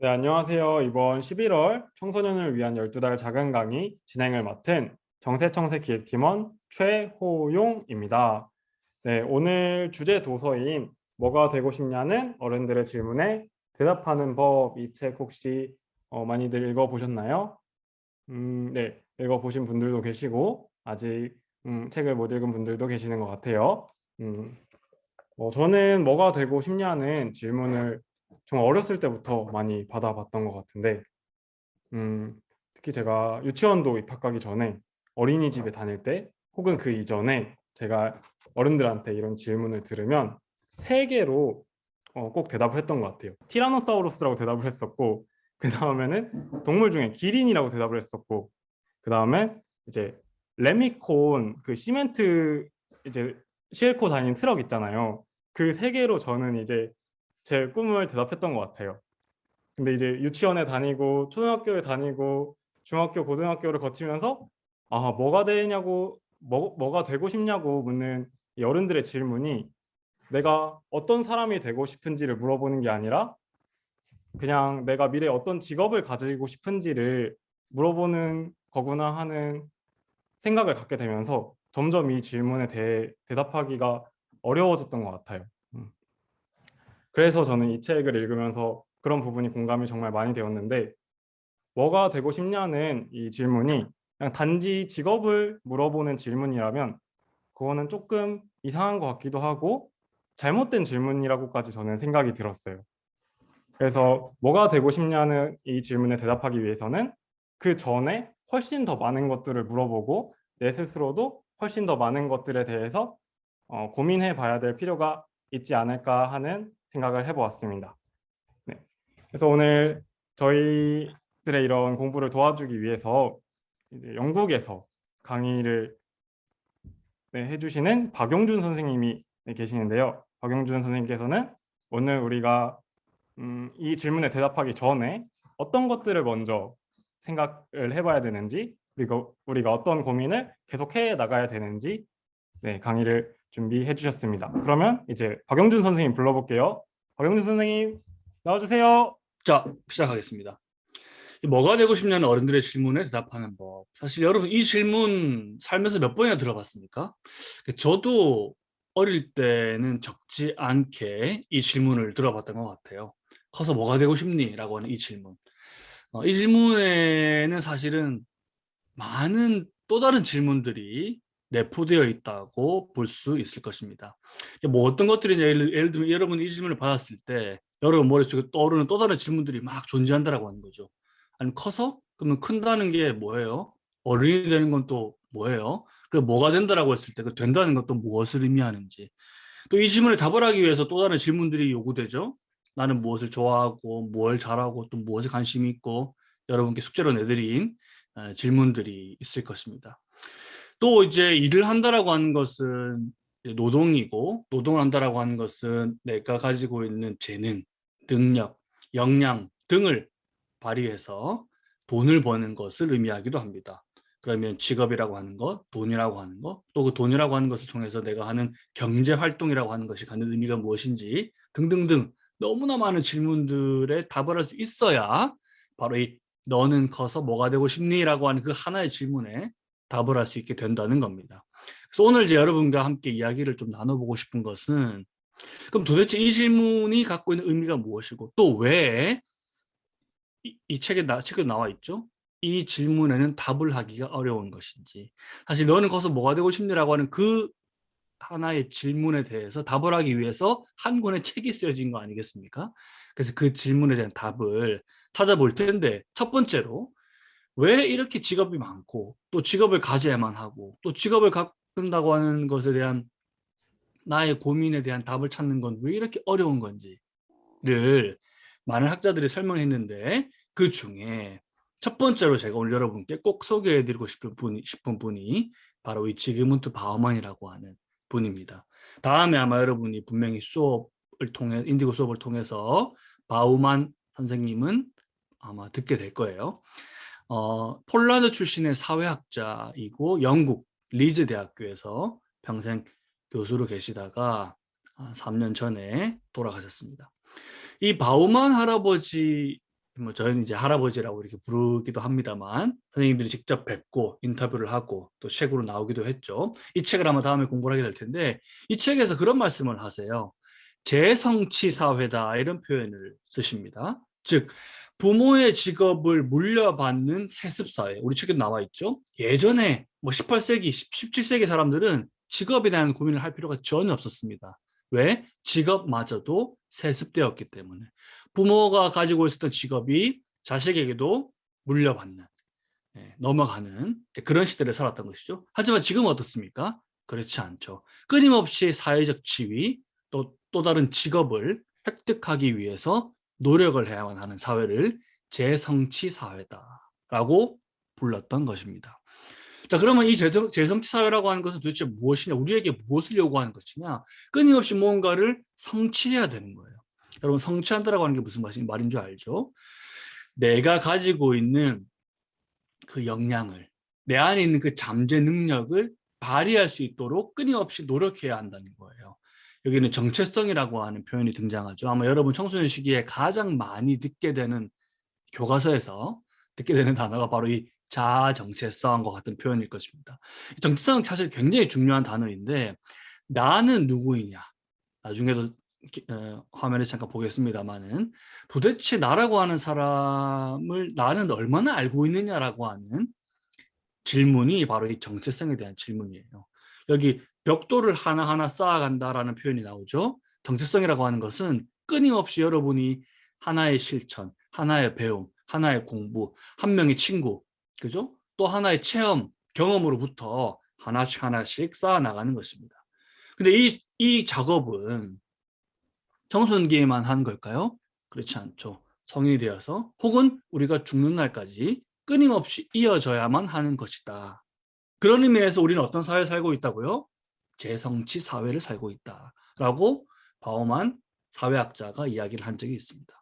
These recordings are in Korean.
네, 안녕하세요. 이번 11월 청소년을 위한 12달 작은 강의 진행을 맡은 정세청세 기획팀원 최호용입니다. 네, 오늘 주제 도서인 뭐가 되고 싶냐는 어른들의 질문에 대답하는 법, 이 책 혹시 많이들 읽어보셨나요? 네, 읽어보신 분들도 계시고 아직 책을 못 읽은 분들도 계시는 것 같아요. 음, 저는 뭐가 되고 싶냐는 질문을 정말 어렸을 때부터 많이 받아봤던 것 같은데 특히 제가 유치원도 입학하기 전에 어린이집에 다닐 때 혹은 그 이전에 제가 어른들한테 이런 질문을 들으면 세 개로 꼭 대답을 했던 것 같아요. 티라노사우루스라고 대답을 했었고, 그 다음에는 동물 중에 기린이라고 대답을 했었고, 그 다음에 이제 레미콘 그 시멘트 이제 싣고 다니는 트럭 있잖아요. 그 세 개로 저는 이제 제 꿈을 대답했던 것 같아요. 근데 이제 유치원에 다니고 초등학교에 다니고 중학교, 고등학교를 거치면서 뭐가 되냐고 뭐가 되고 싶냐고 묻는 이 어른들의 질문이 내가 어떤 사람이 되고 싶은지를 물어보는 게 아니라 그냥 내가 미래에 어떤 직업을 가지고 싶은지를 물어보는 거구나 하는 생각을 갖게 되면서 점점 이 질문에 대해 대답하기가 어려워졌던 것 같아요. 그래서 저는 이 책을 읽으면서 그런 부분이 공감이 정말 많이 되었는데 뭐가 되고 싶냐는 이 질문이 그냥 단지 직업을 물어보는 질문이라면 그거는 조금 이상한 것 같기도 하고 잘못된 질문이라고까지 저는 생각이 들었어요. 그래서 뭐가 되고 싶냐는 이 질문에 대답하기 위해서는 그 전에 훨씬 더 많은 것들을 물어보고 내 스스로도 훨씬 더 많은 것들에 대해서 고민해 봐야 될 필요가 있지 않을까 하는 생각을 해보았습니다. 네. 그래서 오늘 저희들의 이런 공부를 도와주기 위해서 이제 영국에서 강의를 해주시는 박용준 선생님이 계시는데요. 박용준 선생님께서는 오늘 우리가 이 질문에 대답하기 전에 어떤 것들을 먼저 생각을 해봐야 되는지 그리고 우리가 어떤 고민을 계속해 나가야 되는지 강의를 준비해 주셨습니다. 그러면 이제 박용준 선생님 불러볼게요. 박용준 선생님 나와주세요. 자, 시작하겠습니다. 뭐가 되고 싶냐는 어른들의 질문에 대답하는 법. 사실 여러분 이 질문 살면서 몇 번이나 들어봤습니까? 저도 어릴 때는 적지 않게 이 질문을 들어봤던 것 같아요. 커서 뭐가 되고 싶니? 라고 하는 이 질문. 이 질문에는 사실은 많은 또 다른 질문들이 내포되어 있다고 볼 수 있을 것입니다. 뭐 어떤 것들이냐, 예를 들면 여러분이 이 질문을 받았을 때 여러분 머릿속에 떠오르는 또 다른 질문들이 막 존재한다라고 하는 거죠. 아니면 커서? 그러면 큰다는 게 뭐예요? 어른이 되는 건 또 뭐예요? 그리고 뭐가 된다라고 했을 때 그 된다는 것도 무엇을 의미하는지. 또 이 질문에 답을 하기 위해서 또 다른 질문들이 요구되죠. 나는 무엇을 좋아하고 뭘 잘하고 또 무엇에 관심이 있고 여러분께 숙제로 내드린 질문들이 있을 것입니다. 또 이제 일을 한다라고 하는 것은 노동이고 노동을 한다라고 하는 것은 내가 가지고 있는 재능, 능력, 역량 등을 발휘해서 돈을 버는 것을 의미하기도 합니다. 그러면 직업이라고 하는 것, 돈이라고 하는 것, 또 그 돈이라고 하는 것을 통해서 내가 하는 경제 활동이라고 하는 것이 갖는 의미가 무엇인지 등등등 너무나 많은 질문들에 답을 할 수 있어야 바로 이 너는 커서 뭐가 되고 싶니? 라고 하는 그 하나의 질문에 답을 할 수 있게 된다는 겁니다. 그래서 오늘 이제 여러분과 함께 이야기를 좀 나눠보고 싶은 것은 그럼 도대체 이 질문이 갖고 있는 의미가 무엇이고 또 왜 이 책에 나와 있죠? 이 질문에는 답을 하기가 어려운 것인지 사실 너는 커서 뭐가 되고 싶니라고 하는 그 하나의 질문에 대해서 답을 하기 위해서 한 권의 책이 쓰여진 거 아니겠습니까? 그래서 그 질문에 대한 답을 찾아볼 텐데 첫 번째로 왜 이렇게 직업이 많고 또 직업을 가져야만 하고 또 직업을 갖는다고 하는 것에 대한 나의 고민에 대한 답을 찾는 건 왜 이렇게 어려운 건지를 많은 학자들이 설명했는데 그 중에 첫 번째로 제가 오늘 여러분께 꼭 소개해드리고 싶은 분이 바로 이 지그문트 바우만이라고 하는 분입니다. 다음에 아마 여러분이 분명히 인디고 수업을 통해서 바우만 선생님은 아마 듣게 될 거예요. 폴란드 출신의 사회학자이고 영국 리즈 대학교에서 평생 교수로 계시다가 3년 전에 돌아가셨습니다. 이 바우만 할아버지를 뭐 저희는 이제 할아버지라고 이렇게 부르기도 합니다만 선생님들이 직접 뵙고 인터뷰를 하고 또 책으로 나오기도 했죠. 이 책을 아마 다음에 공부를 하게 될 텐데 이 책에서 그런 말씀을 하세요. 재성치 사회다 이런 표현을 쓰십니다. 즉 부모의 직업을 물려받는 세습 사회. 우리 책에 나와 있죠. 예전에 뭐 18세기, 17세기 사람들은 직업에 대한 고민을 할 필요가 전혀 없었습니다. 왜? 직업마저도 세습되었기 때문에. 부모가 가지고 있었던 직업이 자식에게도 물려받는, 넘어가는 그런 시대를 살았던 것이죠. 하지만 지금은 어떻습니까? 그렇지 않죠. 끊임없이 사회적 지위, 또 다른 직업을 획득하기 위해서 노력을 해야만 하는 사회를 재성치 사회다라고 불렀던 것입니다. 자, 그러면 이 재성치 사회라고 하는 것은 도대체 무엇이냐? 우리에게 무엇을 요구하는 것이냐? 끊임없이 무언가를 성취해야 되는 거예요. 여러분, 성취한다라고 하는 게 무슨 말인 줄 알죠? 내가 가지고 있는 그 역량을, 내 안에 있는 그 잠재 능력을 발휘할 수 있도록 끊임없이 노력해야 한다는 거예요. 여기는 정체성이라고 하는 표현이 등장하죠. 아마 여러분 청소년 시기에 가장 많이 듣게 되는 교과서에서 듣게 되는 단어가 바로 이 자아 정체성과 같은 표현일 것입니다. 정체성은 사실 굉장히 중요한 단어인데 나는 누구이냐? 나중에도 화면에 잠깐 보겠습니다만은 도대체 나라고 하는 사람을 나는 얼마나 알고 있느냐라고 하는 질문이 바로 이 정체성에 대한 질문이에요. 여기 벽돌을 하나하나 쌓아간다라는 표현이 나오죠. 정체성이라고 하는 것은 끊임없이 여러분이 하나의 실천, 하나의 배움, 하나의 공부, 한 명의 친구, 그죠? 또 하나의 체험, 경험으로부터 하나씩 하나씩 쌓아 나가는 것입니다. 근데 이 작업은 청소년기에만 하는 걸까요? 그렇지 않죠. 성인이 되어서 혹은 우리가 죽는 날까지 끊임없이 이어져야만 하는 것이다. 그런 의미에서 우리는 어떤 사회를 살고 있다고요? 재성치 사회를 살고 있다라고 바우만 사회학자가 이야기를 한 적이 있습니다.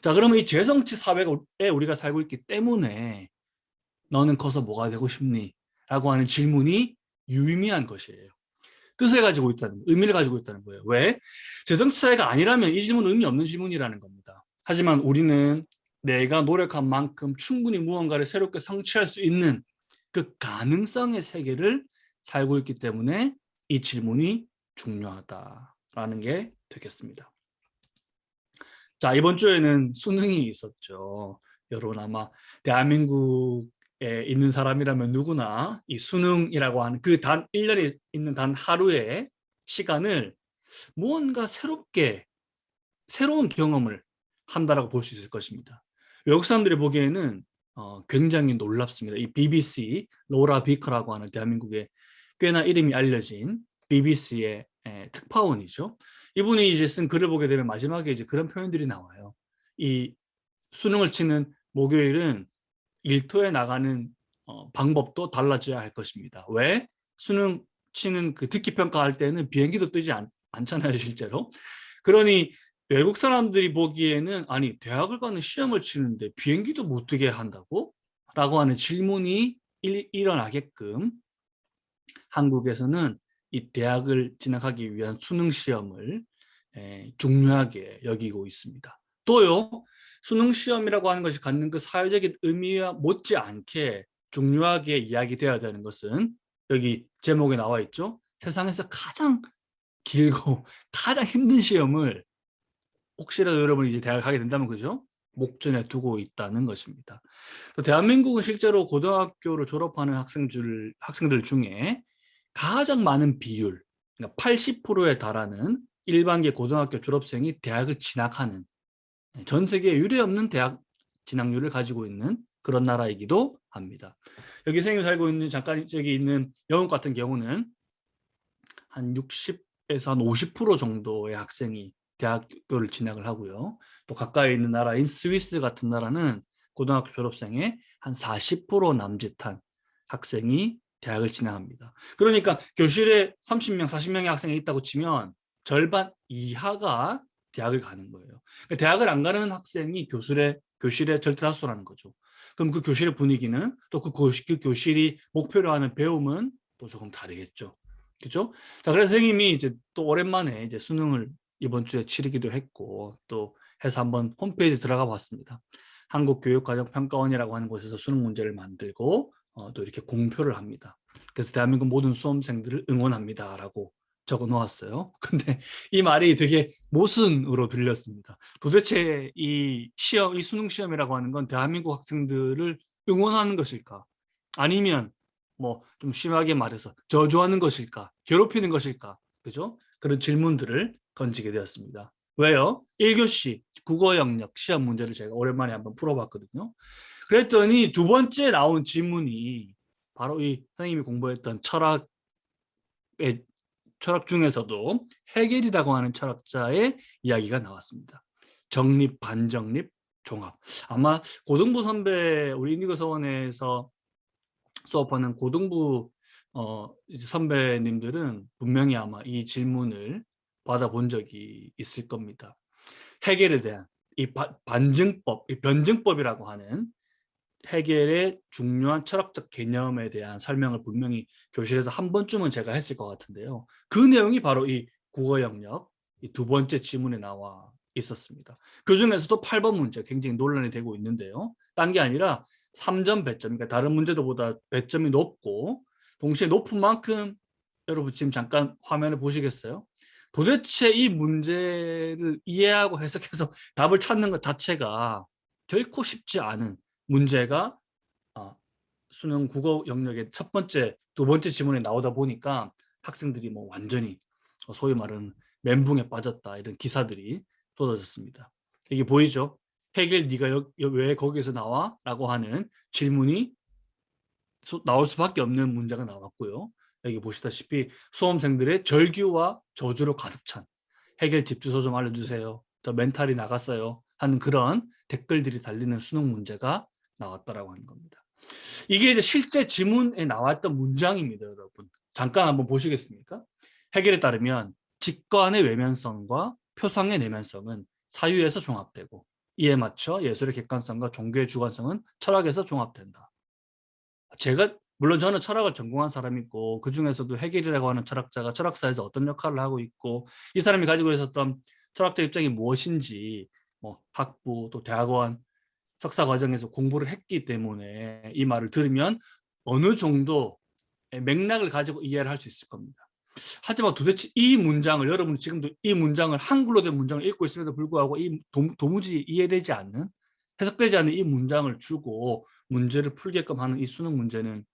자, 그러면 이 재성치 사회에 우리가 살고 있기 때문에 너는 커서 뭐가 되고 싶니? 라고 하는 질문이 유의미한 것이에요. 뜻을 가지고 있다는, 의미를 가지고 있다는 거예요. 왜? 재성치 사회가 아니라면 이 질문은 의미 없는 질문이라는 겁니다. 하지만 우리는 내가 노력한 만큼 충분히 무언가를 새롭게 성취할 수 있는 그 가능성의 세계를 살고 있기 때문에 이 질문이 중요하다라는 게 되겠습니다. 자, 이번 주에는 수능이 있었죠. 여러분 아마 대한민국에 있는 사람이라면 누구나 이 수능이라고 하는 그 단 1년에 있는 단 하루의 시간을 무언가 새로운 경험을 한다라고 볼 수 있을 것입니다. 외국 사람들이 보기에는 굉장히 놀랍습니다. 이 BBC, 로라 비커라고 하는 대한민국의 꽤나 이름이 알려진 BBC의 특파원이죠. 이분이 이제 쓴 글을 보게 되면 마지막에 이제 그런 표현들이 나와요. 이 수능을 치는 목요일은 일터에 나가는 방법도 달라져야 할 것입니다. 왜? 수능 치는 그 듣기 평가할 때는 비행기도 뜨지 않잖아요, 실제로. 그러니 외국 사람들이 보기에는 아니 대학을 가는 시험을 치는데 비행기도 못 뜨게 한다고? 라고 하는 질문이 일어나게끔 한국에서는 이 대학을 진학하기 위한 수능 시험을 중요하게 여기고 있습니다. 또요, 수능 시험이라고 하는 것이 갖는 그 사회적인 의미와 못지않게 중요하게 이야기되어야 되는 것은 여기 제목에 나와 있죠. 세상에서 가장 길고 가장 힘든 시험을 혹시라도 여러분이 이제 대학을 가게 된다면 그죠? 목전에 두고 있다는 것입니다. 대한민국은 실제로 고등학교를 졸업하는 학생들 중에 가장 많은 비율, 그러니까 80%에 달하는 일반계 고등학교 졸업생이 대학을 진학하는 전 세계에 유례없는 대학 진학률을 가지고 있는 그런 나라이기도 합니다. 여기 선생님이 살고 있는 잠깐 저기 있는 영국 같은 경우는 한 60에서 한 50% 정도의 학생이 대학교를 진학을 하고요. 또 가까이 있는 나라인 스위스 같은 나라는 고등학교 졸업생의 한 40% 남짓한 학생이 대학을 진학합니다. 그러니까 교실에 30명, 40명의 학생이 있다고 치면 절반 이하가 대학을 가는 거예요. 그러니까 대학을 안 가는 학생이 교실에 절대다수라는 거죠. 그럼 그 교실의 분위기는 또 그 교실이 목표로 하는 배움은 또 조금 다르겠죠. 그죠? 자, 그래서 선생님이 이제 또 오랜만에 이제 수능을 이번 주에 치르기도 했고 또 해서 한번 홈페이지 들어가 봤습니다. 한국교육과정평가원이라고 하는 곳에서 수능 문제를 만들고 또 이렇게 공표를 합니다. 그래서 대한민국 모든 수험생들을 응원합니다라고 적어 놓았어요. 근데 이 말이 되게 모순으로 들렸습니다. 도대체 이 시험, 이 수능 시험이라고 하는 건 대한민국 학생들을 응원하는 것일까? 아니면 뭐 좀 심하게 말해서 저주하는 것일까? 괴롭히는 것일까? 그죠? 그런 질문들을 던지게 되었습니다. 왜요? 1교시 국어 영역 시험 문제를 제가 오랜만에 한번 풀어봤거든요. 그랬더니 두 번째 나온 질문이 바로 이 선생님이 공부했던 철학 중에서도 헤겔이라고 하는 철학자의 이야기가 나왔습니다. 정립, 반정립, 종합. 아마 고등부 선배, 우리 인디고 서원에서 수업하는 고등부 이제 선배님들은 분명히 아마 이 질문을 받아본 적이 있을 겁니다. 헤겔에 대한 이 반증법, 이 변증법이라고 하는 헤겔의 중요한 철학적 개념에 대한 설명을 분명히 교실에서 한 번쯤은 제가 했을 것 같은데요. 그 내용이 바로 이 국어 영역 이 두 번째 지문에 나와 있었습니다. 그 중에서도 8번 문제 굉장히 논란이 되고 있는데요. 딴 게 아니라 3점 배점, 그러니까 다른 문제들보다 배점이 높고 동시에 높은 만큼 여러분 지금 잠깐 화면을 보시겠어요? 도대체 이 문제를 이해하고 해석해서 답을 찾는 것 자체가 결코 쉽지 않은 문제가 수능 국어 영역의 첫 번째, 두 번째 지문에 나오다 보니까 학생들이 뭐 완전히 소위 말하는 멘붕에 빠졌다 이런 기사들이 쏟아졌습니다. 이게 보이죠? 헤겔 네가 왜 거기에서 나와? 라고 하는 질문이 나올 수밖에 없는 문제가 나왔고요. 여기 보시다시피 수험생들의 절규와 저주로 가득 찬 헤겔 집 주소 좀 알려주세요. 저 멘탈이 나갔어요. 하는 그런 댓글들이 달리는 수능 문제가 나왔다라고 하는 겁니다. 이게 이제 실제 지문에 나왔던 문장입니다, 여러분. 잠깐 한번 보시겠습니까? 헤겔에 따르면 직관의 외면성과 표상의 내면성은 사유에서 종합되고 이에 맞춰 예술의 객관성과 종교의 주관성은 철학에서 종합된다. 제가 물론 저는 철학을 전공한 사람이고 그 중에서도 헤겔이라고 하는 철학자가 철학사에서 어떤 역할을 하고 있고 이 사람이 가지고 있었던 철학적 입장이 무엇인지 뭐 학부 또 대학원 석사 과정에서 공부를 했기 때문에 이 말을 들으면 어느 정도 맥락을 가지고 이해를 할 수 있을 겁니다. 하지만 도대체 이 문장을 여러분 지금도 이 문장을 한글로 된 문장을 읽고 있음에도 불구하고 이 도무지 이해되지 않는 해석되지 않는 이 문장을 주고 문제를 풀게끔 하는 이 수능 문제는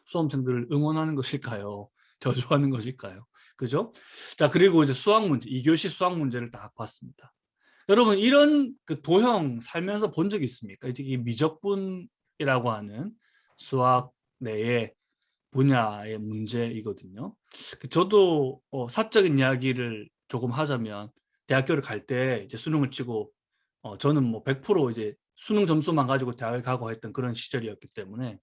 수험생들을 응원하는 것일까요? 저주하는 것일까요? 그죠? 자, 그리고 이제 수학 문제, 2교시 수학 문제를 딱 봤습니다. 여러분 이런 그 도형 살면서 본 적 있습니까? 이게 미적분이라고 하는 수학 내의 분야의 문제이거든요. 저도 사적인 이야기를 조금 하자면 대학교를 갈 때 이제 수능을 치고 저는 뭐 100% 이제 수능 점수만 가지고 대학을 가고 했던 그런 시절이었기 때문에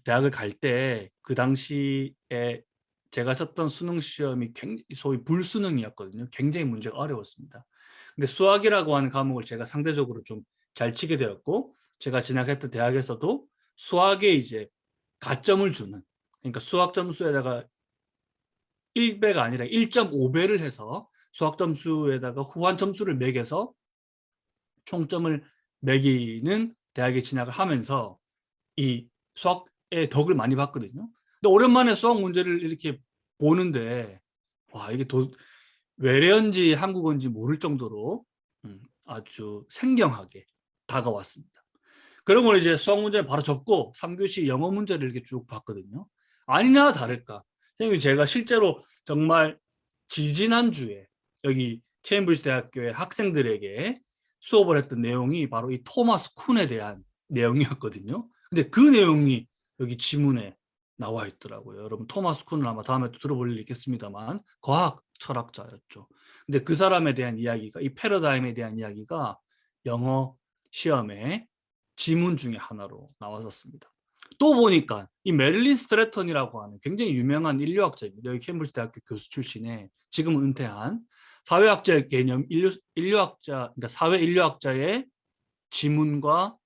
대학을 갈 때 그 당시에 제가 쳤던 수능 시험이 소위 불수능이었거든요. 굉장히 문제가 어려웠습니다. 근데 수학이라고 하는 과목을 제가 상대적으로 좀 잘 치게 되었고 제가 진학했던 대학에서도 수학에 이제 가점을 주는 그러니까 수학 점수에다가 1배가 아니라 1.5배를 해서 수학 점수에다가 후한 점수를 매겨서 총점을 매기는 대학에 진학을 하면서 이 수학의 덕을 많이 봤거든요. 근데 오랜만에 수학 문제를 이렇게 보는데 와 이게 외래어인지 한국어인지 모를 정도로 아주 생경하게 다가왔습니다. 그러면 이제 수학 문제를 바로 접고 3교시 영어 문제를 이렇게 쭉 봤거든요. 아니나 다를까. 선생님이 제가 실제로 정말 지지난주에 여기 케임브리지 대학교의 학생들에게 수업을 했던 내용이 바로 이 토마스 쿤에 대한 내용이었거든요. 근데 그 내용이 여기 지문에 나와 있더라고요. 여러분 토마스 쿤은 아마 다음에 또 들어볼 일 있겠습니다만 과학 철학자였죠. 근데 그 사람에 대한 이야기가 이 패러다임에 대한 이야기가 영어 시험에 지문 중에 하나로 나왔었습니다. 또 보니까 이 메릴린 스트래턴이라고 하는 굉장히 유명한 인류학자입니다. 여기 캠브리지 대학교 교수 출신의 지금은 은퇴한 사회학자의 개념 인류학자 그러니까 사회 인류학자의 지문과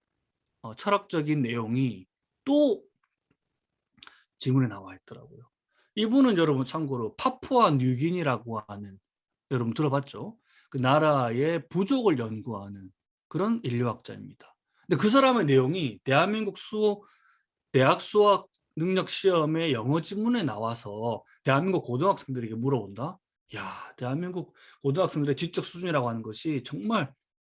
철학적인 내용이 또 지문에 나와 있더라고요. 이분은 여러분 참고로 파푸아 뉴기니라고 하는 여러분 들어봤죠? 그 나라의 부족을 연구하는 그런 인류학자입니다. 근데 그 사람의 내용이 대한민국 대학 수학 능력 시험에 영어 지문에 나와서 대한민국 고등학생들에게 물어본다? 야, 대한민국 고등학생들의 지적 수준이라고 하는 것이 정말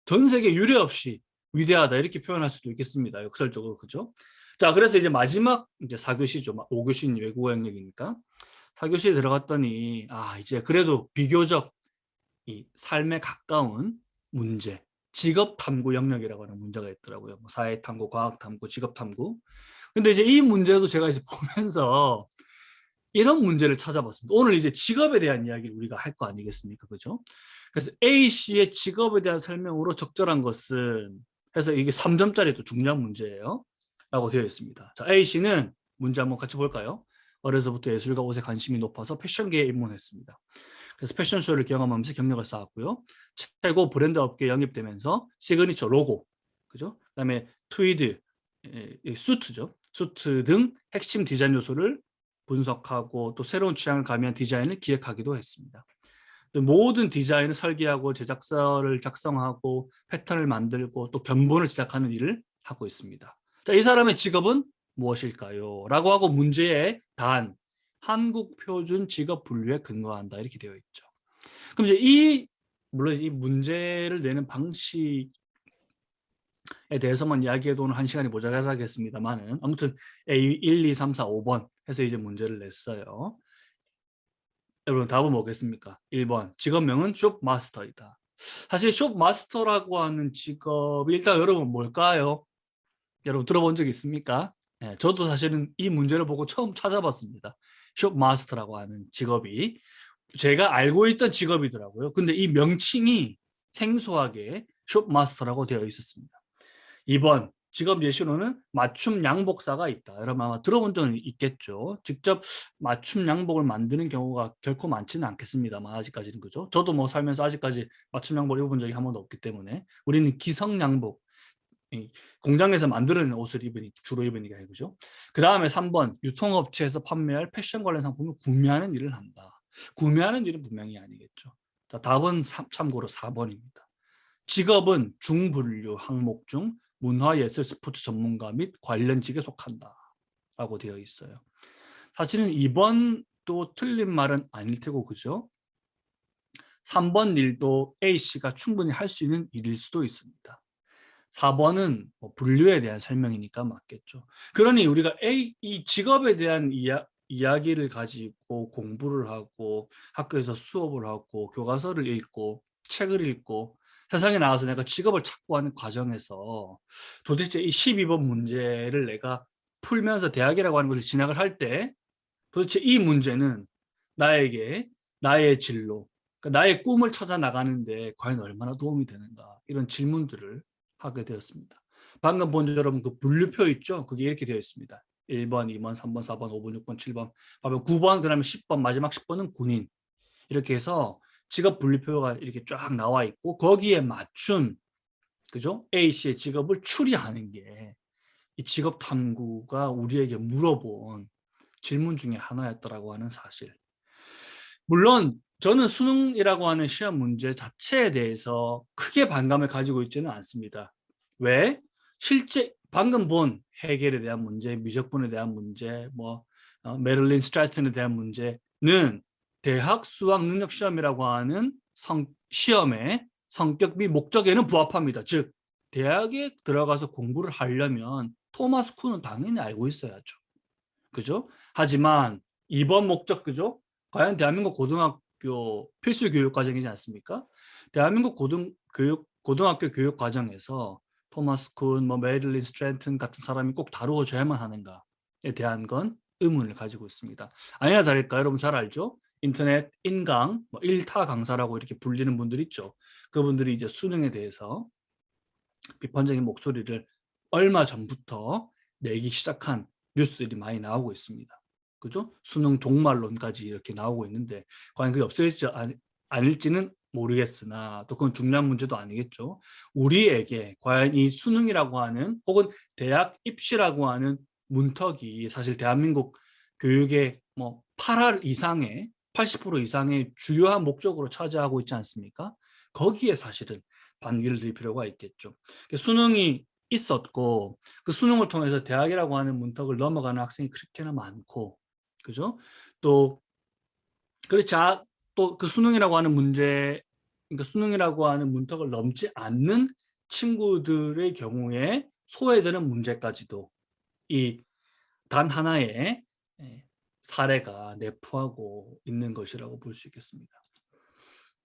전 세계 유례 없이 위대하다 이렇게 표현할 수도 있겠습니다. 역설적으로 그죠? 자, 그래서 이제 마지막 이제 4교시죠. 5교시는 외국어 영역이니까 4교시에 들어갔더니 이제 그래도 비교적 이 삶에 가까운 문제, 직업 탐구 영역이라고 하는 문제가 있더라고요. 뭐 사회 탐구, 과학 탐구, 직업 탐구. 근데 이제 이 문제도 제가 이제 보면서 이런 문제를 찾아봤습니다. 오늘 이제 직업에 대한 이야기를 우리가 할 거 아니겠습니까? 그죠? 그래서 A 씨의 직업에 대한 설명으로 적절한 것은 해서 이게 3점짜리 또 중요한 문제예요. 라고 되어 있습니다. 자, A 씨는 문제 한번 같이 볼까요? 어려서부터 예술과 옷에 관심이 높아서 패션계에 입문했습니다. 그래서 패션쇼를 경험하면서 경력을 쌓았고요. 최고 브랜드 업계에 영입되면서 시그니처 로고, 그죠? 그다음에 트위드, 수트죠. 수트 등 핵심 디자인 요소를 분석하고 또 새로운 취향을 가미한 디자인을 기획하기도 했습니다. 모든 디자인을 설계하고 제작서를 작성하고 패턴을 만들고 또 견본을 제작하는 일을 하고 있습니다. 자, 이 사람의 직업은 무엇일까요? 라고 하고 문제의 단 한국 표준 직업 분류에 근거한다 이렇게 되어 있죠. 그럼 이제 물론 이 문제를 내는 방식에 대해서만 이야기해도 오늘 1시간이 모자라겠습니다만은 아무튼 A 1, 2, 3, 4, 5번 해서 이제 문제를 냈어요. 여러분 답은 뭐겠습니까? 1번 직업명은 숍마스터이다. 사실 숍마스터라고 하는 직업이 일단 여러분 뭘까요? 여러분 들어본 적 있습니까? 네, 저도 사실은 이 문제를 보고 처음 찾아봤습니다. 숍마스터라고 하는 직업이 제가 알고 있던 직업이더라고요. 근데 이 명칭이 생소하게 숍마스터라고 되어 있었습니다. 2번 직업 예시로는 맞춤 양복사가 있다. 여러분 아마 들어본 적은 있겠죠. 직접 맞춤 양복을 만드는 경우가 결코 많지는 않겠습니다만 아직까지는 그죠. 저도 뭐 살면서 아직까지 맞춤 양복을 입어본 적이 한 번도 없기 때문에 우리는 기성 양복, 공장에서 만드는 옷을 주로 입으니까 그죠. 그 다음에 3번 유통업체에서 판매할 패션 관련 상품을 구매하는 일을 한다. 구매하는 일은 분명히 아니겠죠. 자, 답은 참고로 4번입니다. 직업은 중분류 항목 중 문화예술 스포츠 전문가 및 관련직에 속한다 라고 되어 있어요. 사실은 2번도 틀린 말은 아닐 테고 그죠? 3번 일도 A씨가 충분히 할 수 있는 일일 수도 있습니다. 4번은 뭐 분류에 대한 설명이니까 맞겠죠. 그러니 우리가 이 직업에 대한 이야기를 가지고 공부를 하고 학교에서 수업을 하고 교과서를 읽고 책을 읽고 세상에 나와서 내가 직업을 찾고 하는 과정에서 도대체 이 12번 문제를 내가 풀면서 대학이라고 하는 것을 진학을 할 때 도대체 이 문제는 나에게 나의 진로, 그러니까 나의 꿈을 찾아 나가는데 과연 얼마나 도움이 되는가 이런 질문들을 하게 되었습니다. 방금 본 여러분 그 분류표 있죠? 그게 이렇게 되어 있습니다. 1번, 2번, 3번, 4번, 5번, 6번, 7번, 9번, 그다음에 10번, 마지막 10번은 군인. 이렇게 해서 직업 분류표가 이렇게 쫙 나와 있고 거기에 맞춘 그죠? A 씨의 직업을 추리하는 게 이 직업 탐구가 우리에게 물어본 질문 중에 하나였더라고 하는 사실. 물론 저는 수능이라고 하는 시험 문제 자체에 대해서 크게 반감을 가지고 있지는 않습니다. 왜? 실제 방금 본 해겔에 대한 문제, 미적분에 대한 문제, 메릴린 스트라튼에 대한 문제는 대학 수학 능력 시험이라고 하는 시험의 성격 및 목적에는 부합합니다. 즉 대학에 들어가서 공부를 하려면 토마스 쿤은 당연히 알고 있어야죠. 그죠? 하지만 이번 목적 그죠? 과연 대한민국 고등학교 필수 교육 과정이지 않습니까? 대한민국 고등학교 교육 과정에서 토마스 쿤, 메릴린 스트랜튼 같은 사람이 꼭 다루어져야만 하는가에 대한 건 의문을 가지고 있습니다. 아니나 다를까 여러분 잘 알죠? 인터넷 인강, 1타 강사라고 이렇게 불리는 분들 있죠. 그분들이 이제 수능에 대해서 비판적인 목소리를 얼마 전부터 내기 시작한 뉴스들이 많이 나오고 있습니다. 그죠? 수능 종말론까지 이렇게 나오고 있는데 과연 그게 없어질지 아닐지는 모르겠으나 또 그건 중요한 문제도 아니겠죠. 우리에게 과연 이 수능이라고 하는 혹은 대학 입시라고 하는 문턱이 사실 대한민국 교육의 8할 이상의 80% 이상의 주요한 목적으로 차지하고 있지 않습니까? 거기에 사실은 반기를 드릴 필요가 있겠죠. 수능이 있었고 그 수능을 통해서 대학이라고 하는 문턱을 넘어가는 학생이 그렇게나 많고, 그죠? 또 그렇지 또 그 수능이라고 하는 문제, 그러니까 수능이라고 하는 문턱을 넘지 않는 친구들의 경우에 소외되는 문제까지도 이 단 하나의 사례가 내포하고 있는 것이라고 볼 수 있겠습니다.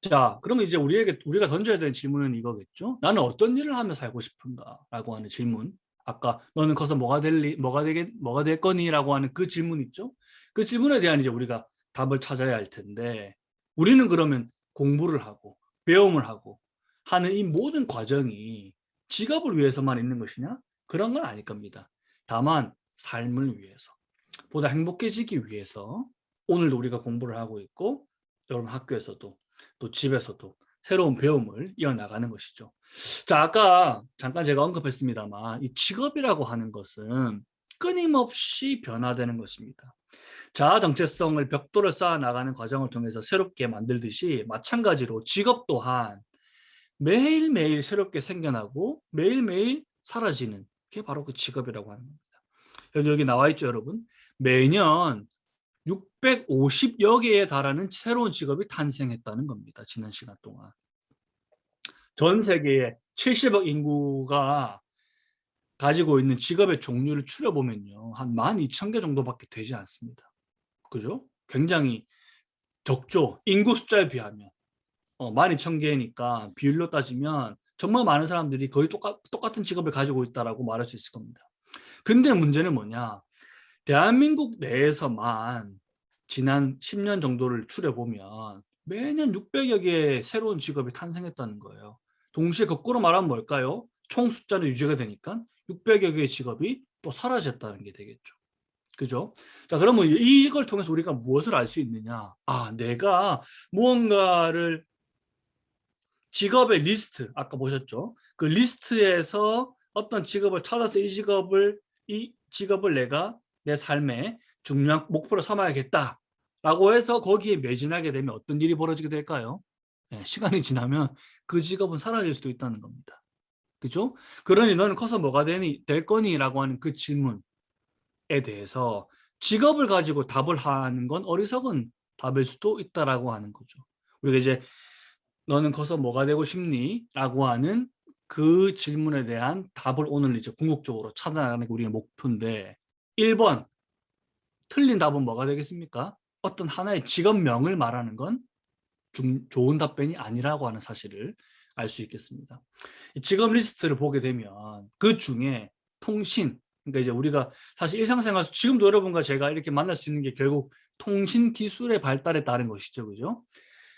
자, 그러면 이제 우리가 던져야 되는 질문은 이거겠죠. 나는 어떤 일을 하며 살고 싶은가라고 하는 질문. 아까 너는 커서 뭐가 될 거니라고 하는 그 질문 있죠. 그 질문에 대한 이제 우리가 답을 찾아야 할 텐데, 우리는 그러면 공부를 하고 배움을 하고 하는 이 모든 과정이 직업을 위해서만 있는 것이냐? 그런 건 아닐 겁니다. 다만 삶을 위해서, 보다 행복해지기 위해서 오늘도 우리가 공부를 하고 있고, 여러분 학교에서도 또 집에서도 새로운 배움을 이어나가는 것이죠. 자, 아까 잠깐 제가 언급했습니다만 이 직업이라고 하는 것은 끊임없이 변화되는 것입니다. 자아 정체성을 벽돌을 쌓아 나가는 과정을 통해서 새롭게 만들듯이 마찬가지로 직업 또한 매일매일 새롭게 생겨나고 매일매일 사라지는 게 바로 그 직업이라고 하는 겁니다. 여기 나와 있죠, 여러분. 매년 650여 개에 달하는 새로운 직업이 탄생했다는 겁니다. 지난 시간 동안. 전 세계의 70억 인구가 가지고 있는 직업의 종류를 추려보면요, 한 12,000개 정도밖에 되지 않습니다. 그죠? 굉장히 적죠. 인구 숫자에 비하면. 12,000개니까 비율로 따지면 정말 많은 사람들이 거의 똑같은 직업을 가지고 있다라고 말할 수 있을 겁니다. 근데 문제는 뭐냐? 대한민국 내에서만 지난 10년 정도를 추려보면 매년 600여 개의 새로운 직업이 탄생했다는 거예요. 동시에 거꾸로 말하면 뭘까요? 총 숫자는 유지가 되니까 600여 개의 직업이 또 사라졌다는 게 되겠죠. 그죠? 자, 그러면 이걸 통해서 우리가 무엇을 알 수 있느냐? 내가 무언가를 직업의 리스트, 아까 보셨죠? 그 리스트에서 어떤 직업을 찾아서 이 직업을 내가 내 삶의 중요한 목표로 삼아야겠다라고 해서 거기에 매진하게 되면 어떤 일이 벌어지게 될까요? 시간이 지나면 그 직업은 사라질 수도 있다는 겁니다. 그죠? 그러니 너는 커서 뭐가 될 거니라고 하는 그 질문에 대해서 직업을 가지고 답을 하는 건 어리석은 답일 수도 있다라고 하는 거죠. 우리가 이제 너는 커서 뭐가 되고 싶니? 라고 하는 그 질문에 대한 답을 오늘 이제 궁극적으로 찾아나가는 게 우리의 목표인데, 1번 틀린 답은 뭐가 되겠습니까? 어떤 하나의 직업명을 말하는 건 좋은 답변이 아니라고 하는 사실을 알 수 있겠습니다. 직업 리스트를 보게 되면 그 중에 통신, 그러니까 이제 우리가 사실 일상생활에서 지금도 여러분과 제가 이렇게 만날 수 있는 게 결국 통신 기술의 발달에 따른 것이죠. 그죠?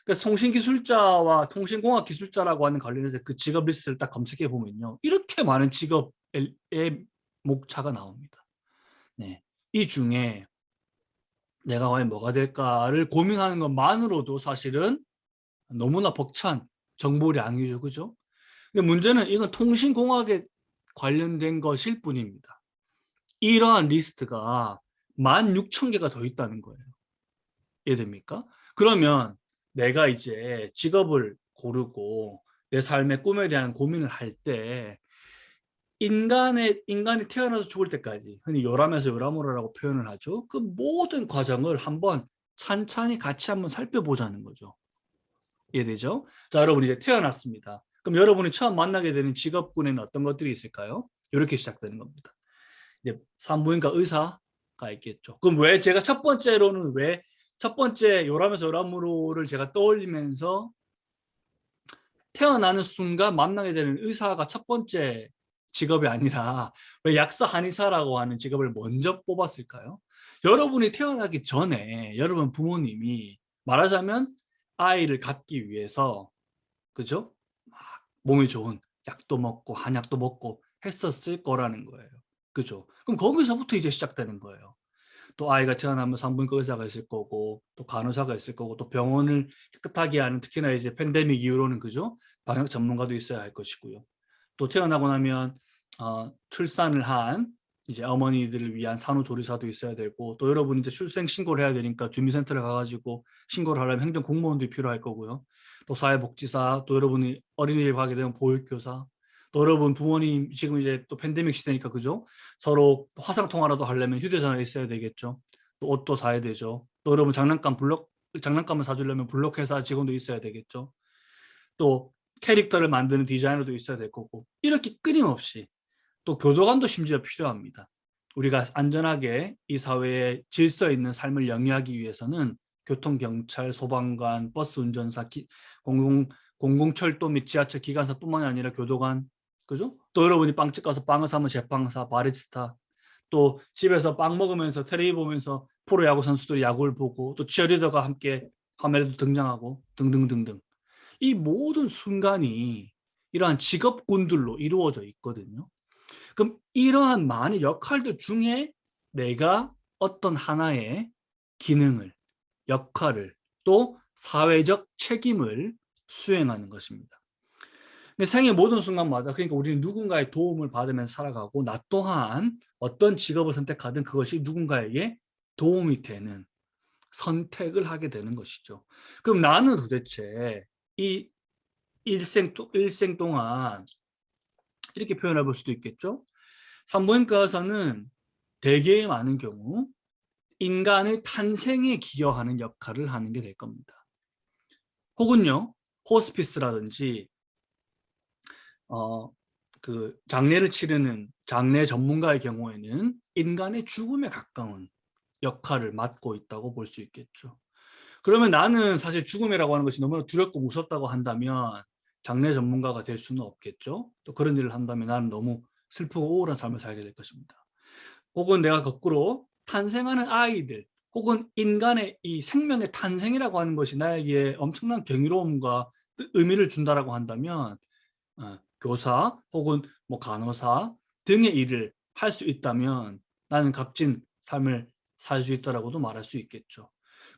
그래서 통신기술자와 통신공학기술자라고 하는 관련해서 그 직업 리스트를 딱 검색해 보면요, 이렇게 많은 직업의 목차가 나옵니다. 네. 이 중에 내가 과연 뭐가 될까를 고민하는 것만으로도 사실은 너무나 벅찬 정보량이죠. 그죠? 근데 문제는 이건 통신공학에 관련된 것일 뿐입니다. 이러한 리스트가 16,000개가 더 있다는 거예요. 이해됩니까? 그러면 내가 이제 직업을 고르고 내 삶의 꿈에 대한 고민을 할 때 인간이 태어나서 죽을 때까지, 흔히 요람에서 요람오라라고 표현을 하죠. 그 모든 과정을 한번 찬찬히 같이 한번 살펴보자는 거죠. 이해되죠? 자, 여러분 이제 태어났습니다. 그럼 여러분이 처음 만나게 되는 직업군에는 어떤 것들이 있을까요? 이렇게 시작되는 겁니다. 이제 산부인과 의사가 있겠죠. 그럼 왜 제가 첫 번째 요람에서 요람으로를 제가 떠올리면서 태어나는 순간 만나게 되는 의사가 첫 번째 직업이 아니라 왜 약사 한의사라고 하는 직업을 먼저 뽑았을까요? 여러분이 태어나기 전에 여러분 부모님이 말하자면 아이를 갖기 위해서, 그죠? 몸이 좋은 약도 먹고 한약도 먹고 했었을 거라는 거예요. 그죠? 그럼 거기서부터 이제 시작되는 거예요. 또 아이가 태어나면 산부인과 의사가 있을 거고, 또 간호사가 있을 거고, 또 병원을 깨끗하게 하는, 특히나 이제 팬데믹 이후로는, 그죠? 방역 전문가도 있어야 할 것이고요. 또 태어나고 나면 출산을 한 이제 어머니들을 위한 산후조리사도 있어야 되고, 또 여러분이 이제 출생 신고를 해야 되니까 주민센터를 가가지고 신고를 하려면 행정 공무원도 필요할 거고요. 또 사회복지사, 또 여러분이 어린이집 가게 되면 보육교사, 또 여러분 부모님 지금 이제 또 팬데믹 시대니까 그죠? 서로 화상 통화라도 하려면 휴대전화 있어야 되겠죠. 또 옷도 사야 되죠. 또 여러분 장난감을 사주려면 블록회사 직원도 있어야 되겠죠. 또 캐릭터를 만드는 디자이너도 있어야 될 거고, 이렇게 끊임없이 또 교도관도 심지어 필요합니다. 우리가 안전하게 이 사회에 질서 있는 삶을 영위하기 위해서는 교통경찰, 소방관, 버스 운전사, 공공철도 및 지하철 기관사뿐만이 아니라 교도관, 그죠? 또 여러분이 빵집 가서 빵을 사면 제빵사, 바리스타, 또 집에서 빵 먹으면서 텔레비 보면서 프로야구 선수들이 야구를 보고, 또 치어리더가 함께 화면에도 등장하고 등등등등. 이 모든 순간이 이러한 직업군들로 이루어져 있거든요. 그럼 이러한 많은 역할들 중에 내가 어떤 하나의 기능을, 역할을, 또 사회적 책임을 수행하는 것입니다. 근데 생의 모든 순간마다, 그러니까 우리는 누군가의 도움을 받으면서 살아가고, 나 또한 어떤 직업을 선택하든 그것이 누군가에게 도움이 되는 선택을 하게 되는 것이죠. 그럼 나는 도대체 이 일생 동안 이렇게 표현해 볼 수도 있겠죠. 산부인과에서는 대개 많은 경우 인간의 탄생에 기여하는 역할을 하는 게 될 겁니다. 혹은요, 호스피스라든지 그 장례를 치르는 장례 전문가의 경우에는 인간의 죽음에 가까운 역할을 맡고 있다고 볼 수 있겠죠. 그러면 나는 사실 죽음이라고 하는 것이 너무나 두렵고 무섭다고 한다면 장례 전문가가 될 수는 없겠죠. 또 그런 일을 한다면 나는 너무 슬프고 우울한 삶을 살게 될 것입니다. 혹은 내가 거꾸로 탄생하는 아이들, 혹은 인간의 이 생명의 탄생이라고 하는 것이 나에게 엄청난 경이로움과 의미를 준다라고 한다면 교사 혹은 뭐 간호사 등의 일을 할 수 있다면 나는 값진 삶을 살 수 있다라고도 말할 수 있겠죠.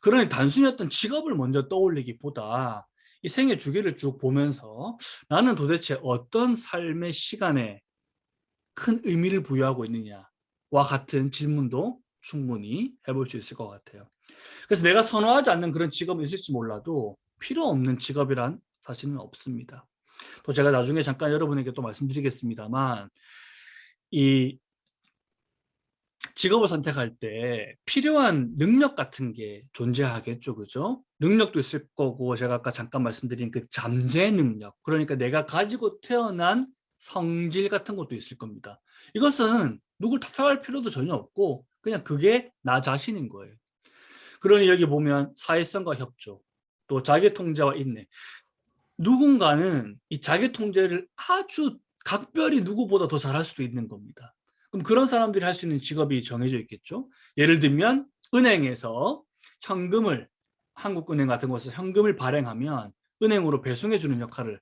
그러니 단순히 어떤 직업을 먼저 떠올리기보다 이 생애 주기를 쭉 보면서 나는 도대체 어떤 삶의 시간에 큰 의미를 부여하고 있느냐와 같은 질문도 충분히 해볼 수 있을 것 같아요. 그래서 내가 선호하지 않는 그런 직업이 있을지 몰라도 필요 없는 직업이란 사실은 없습니다. 또 제가 나중에 잠깐 여러분에게 또 말씀드리겠습니다만, 이 직업을 선택할 때 필요한 능력 같은 게 존재하겠죠, 그죠? 능력도 있을 거고, 제가 아까 잠깐 말씀드린 그 잠재 능력, 그러니까 내가 가지고 태어난 성질 같은 것도 있을 겁니다. 이것은 누굴 탓할 필요도 전혀 없고 그냥 그게 나 자신인 거예요. 그러니 여기 보면 사회성과 협조, 또 자기 통제와 인내. 누군가는 이 자기 통제를 아주 각별히 누구보다 더 잘할 수도 있는 겁니다. 그럼 그런 사람들이 할 수 있는 직업이 정해져 있겠죠. 예를 들면 은행에서 현금을, 한국은행 같은 곳에서 현금을 발행하면 은행으로 배송해 주는 역할을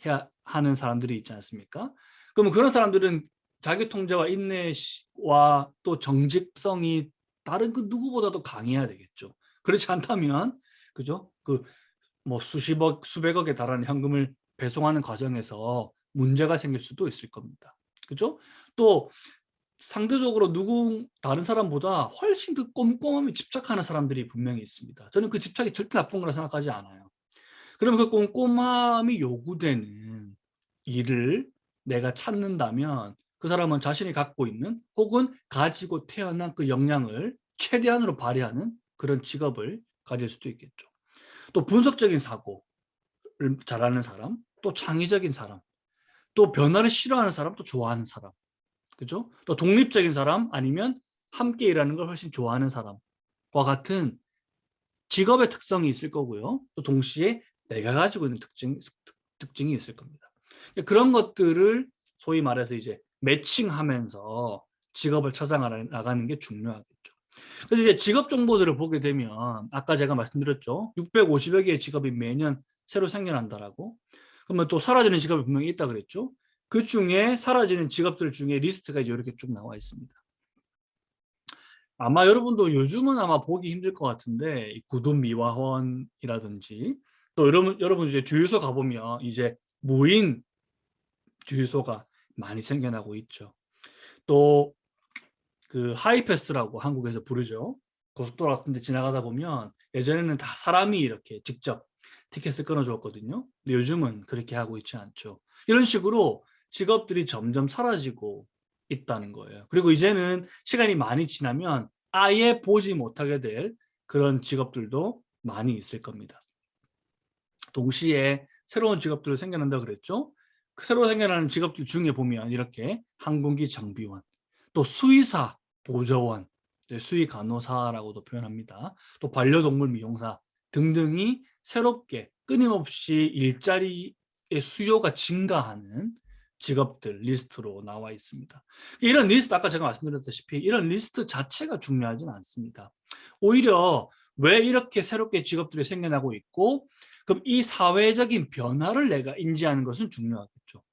해야 하는 사람들이 있지 않습니까? 그러면 그런 사람들은 자기 통제와 인내와 또 정직성이 다른 그 누구보다도 강해야 되겠죠. 그렇지 않다면, 그죠? 그 뭐 수십억, 수백억에 달하는 현금을 배송하는 과정에서 문제가 생길 수도 있을 겁니다. 그죠? 또 상대적으로 다른 사람보다 훨씬 그 꼼꼼함에 집착하는 사람들이 분명히 있습니다. 저는 그 집착이 절대 나쁜 거라 생각하지 않아요. 그러면 그 꼼꼼함이 요구되는 일을 내가 찾는다면 그 사람은 자신이 갖고 있는 혹은 가지고 태어난 그 역량을 최대한으로 발휘하는 그런 직업을 가질 수도 있겠죠. 또 분석적인 사고를 잘하는 사람, 또 창의적인 사람, 또 변화를 싫어하는 사람, 또 좋아하는 사람, 그죠? 또 독립적인 사람, 아니면 함께 일하는 걸 훨씬 좋아하는 사람과 같은 직업의 특성이 있을 거고요. 또 동시에 내가 가지고 있는 특징이 있을 겁니다. 그런 것들을 소위 말해서 이제 매칭하면서 직업을 찾아 나가는 게 중요하겠죠. 그래서 이제 직업 정보들을 보게 되면 아까 제가 말씀드렸죠. 650여 개의 직업이 매년 새로 생겨난다라고. 그러면 또 사라지는 직업이 분명히 있다 그랬죠. 그 중에 사라지는 직업들 중에 리스트가 이제 이렇게 쭉 나와 있습니다. 아마 여러분도 요즘은 아마 보기 힘들 것 같은데 구두 미화원이라든지, 또 여러분 이제 주유소 가보면 이제 무인 주유소가 많이 생겨나고 있죠. 또 그 하이패스라고 한국에서 부르죠. 고속도로 같은 데 지나가다 보면 예전에는 다 사람이 이렇게 직접 티켓을 끊어줬거든요. 근데 요즘은 그렇게 하고 있지 않죠. 이런 식으로 직업들이 점점 사라지고 있다는 거예요. 그리고 이제는 시간이 많이 지나면 아예 보지 못하게 될 그런 직업들도 많이 있을 겁니다. 동시에 새로운 직업들이 생겨난다 그랬죠. 그 새로 생겨나는 직업들 중에 보면 이렇게 항공기 정비원, 또 수의사, 보조원, 수의 간호사라고도 표현합니다. 또 반려동물 미용사 등등이 새롭게 끊임없이 일자리의 수요가 증가하는 직업들 리스트로 나와 있습니다. 이런 리스트, 아까 제가 말씀드렸다시피 이런 리스트 자체가 중요하진 않습니다. 오히려 왜 이렇게 새롭게 직업들이 생겨나고 있고, 그럼 이 사회적인 변화를 내가 인지하는 것은 중요하겠죠.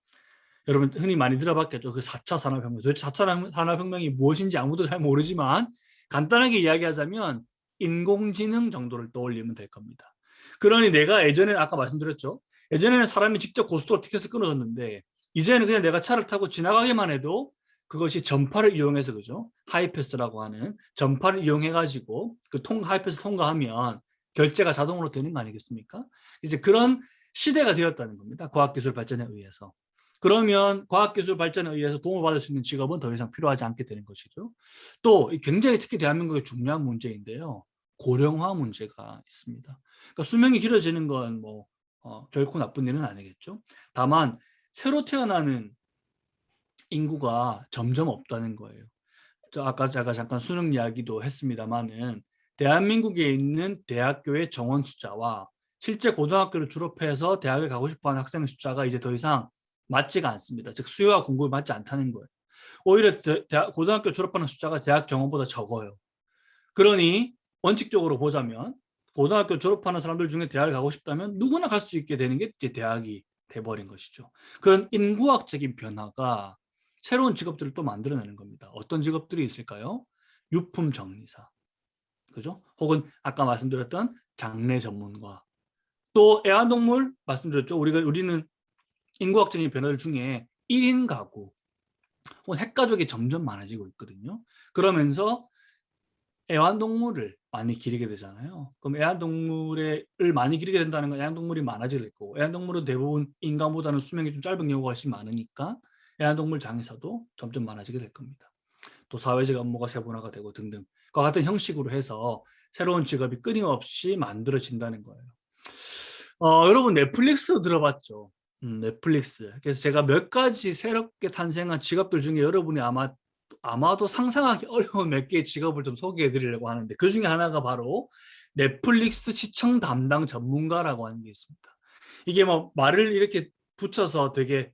여러분 흔히 많이 들어봤겠죠. 그 4차 산업혁명. 도대체 4차 산업혁명이 무엇인지 아무도 잘 모르지만 간단하게 이야기하자면 인공지능 정도를 떠올리면 될 겁니다. 그러니 내가 예전에 아까 말씀드렸죠. 예전에는 사람이 직접 고속도로 티켓을 끊어줬는데 이제는 그냥 내가 차를 타고 지나가기만 해도 그것이 전파를 이용해서, 그죠? 하이패스라고 하는 전파를 이용해 가지고 그 하이패스 통과하면 결제가 자동으로 되는 거 아니겠습니까? 이제 그런 시대가 되었다는 겁니다. 과학기술 발전에 의해서. 그러면 과학기술 발전에 의해서 도움을 받을 수 있는 직업은 더 이상 필요하지 않게 되는 것이죠. 또 굉장히 특히 대한민국의 중요한 문제인데요. 고령화 문제가 있습니다. 그러니까 수명이 길어지는 건 결코 나쁜 일은 아니겠죠. 다만 새로 태어나는 인구가 점점 없다는 거예요. 아까 제가 잠깐 수능 이야기도 했습니다마는 대한민국에 있는 대학교의 정원 숫자와 실제 고등학교를 졸업해서 대학에 가고 싶어하는 학생의 숫자가 이제 더 이상 맞지가 않습니다. 즉 수요와 공급이 맞지 않다는 거예요. 오히려 고등학교 졸업하는 숫자가 대학 정원보다 적어요. 그러니 원칙적으로 보자면 고등학교 졸업하는 사람들 중에 대학을 가고 싶다면 누구나 갈 수 있게 되는 게 이제 대학이 돼버린 것이죠. 그런 인구학적인 변화가 새로운 직업들을 또 만들어내는 겁니다. 어떤 직업들이 있을까요? 유품 정리사, 그죠? 혹은 아까 말씀드렸던 장례 전문가, 또 애완동물 말씀드렸죠. 우리는 인구학적인 변화들 중에 1인 가구 혹은 핵가족이 점점 많아지고 있거든요. 그러면서 애완동물을 많이 기르게 되잖아요. 그럼 애완동물을 많이 기르게 된다는 건 애완동물이 많아질 거고, 애완동물은 대부분 인간보다는 수명이 좀 짧은 경우가 훨씬 많으니까 애완동물 장의사도 점점 많아지게 될 겁니다. 또 사회적 업무가 세분화가 되고 등등 과 같은 형식으로 해서 새로운 직업이 끊임없이 만들어진다는 거예요. 여러분 넷플릭스 들어봤죠? 넷플릭스. 그래서 제가 몇 가지 새롭게 탄생한 직업들 중에 여러분이 아마도 상상하기 어려운 몇 개의 직업을 좀 소개해 드리려고 하는데, 그 중에 하나가 바로 넷플릭스 시청 담당 전문가라고 하는 게 있습니다. 이게 말을 이렇게 붙여서 되게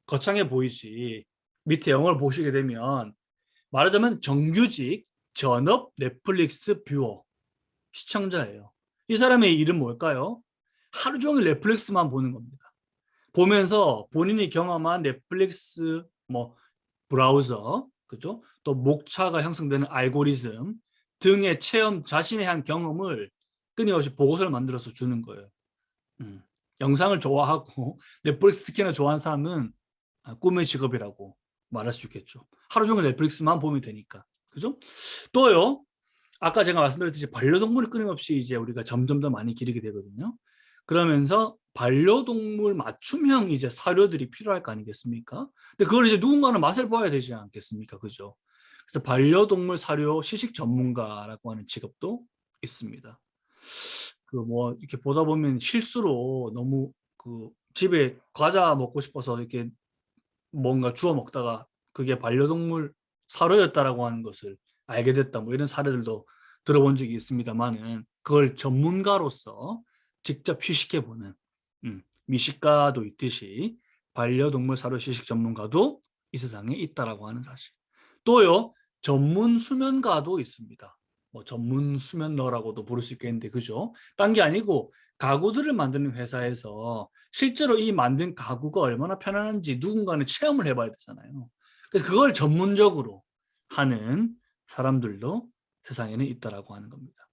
거창해 보이지, 밑에 영어를 보시게 되면 말하자면 정규직 전업 넷플릭스 뷰어 시청자예요. 이 사람의 일은 뭘까요? 하루 종일 넷플릭스만 보는 겁니다. 보면서 본인이 경험한 넷플릭스 브라우저, 그죠? 또 목차가 형성되는 알고리즘 등의 체험, 자신의 한 경험을 끊임없이 보고서를 만들어서 주는 거예요. 영상을 좋아하고 넷플릭스 특히나 좋아하는 사람은 꿈의 직업이라고 말할 수 있겠죠. 하루 종일 넷플릭스만 보면 되니까, 그죠? 또요, 아까 제가 말씀드렸듯이 반려동물을 끊임없이 이제 우리가 점점 더 많이 기르게 되거든요. 그러면서 반려동물 맞춤형 이제 사료들이 필요할 거 아니겠습니까? 근데 그걸 이제 누군가는 맛을 봐야 되지 않겠습니까? 그죠? 그래서 반려동물 사료 시식 전문가라고 하는 직업도 있습니다. 이렇게 보다 보면 실수로 너무 집에 과자 먹고 싶어서 이렇게 뭔가 주워 먹다가 그게 반려동물 사료였다라고 하는 것을 알게 됐다, 이런 사례들도 들어본 적이 있습니다만은, 그걸 전문가로서 직접 휴식해보는 미식가도 있듯이 반려동물 사료 휴식 전문가도 이 세상에 있다라고 하는 사실. 또요, 전문 수면가도 있습니다. 전문 수면러라고도 부를 수 있겠는데, 그죠? 딴 게 아니고 가구들을 만드는 회사에서 실제로 이 만든 가구가 얼마나 편안한지 누군가는 체험을 해봐야 되잖아요. 그래서 그걸 전문적으로 하는 사람들도 세상에는 있다라고 하는 겁니다.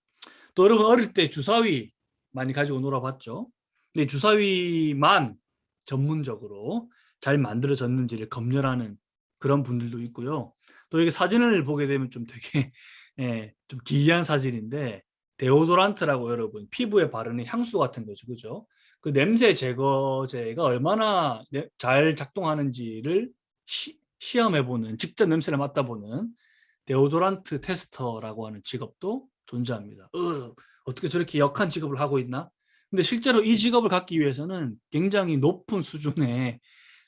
또 여러분 어릴 때 주사위 많이 가지고 놀아봤죠? 근데 주사위만 전문적으로 잘 만들어졌는지를 검열하는 그런 분들도 있고요. 또 이게 사진을 보게 되면 좀 되게 좀 기이한 사진인데, 데오도란트라고 여러분 피부에 바르는 향수 같은 거죠. 그죠? 그 냄새 제거제가 얼마나 잘 작동하는지를 시험해보는, 직접 냄새를 맡아보는 데오도란트 테스터라고 하는 직업도 존재합니다. 어떻게 저렇게 역한 직업을 하고 있나? 근데 실제로 이 직업을 갖기 위해서는 굉장히 높은 수준의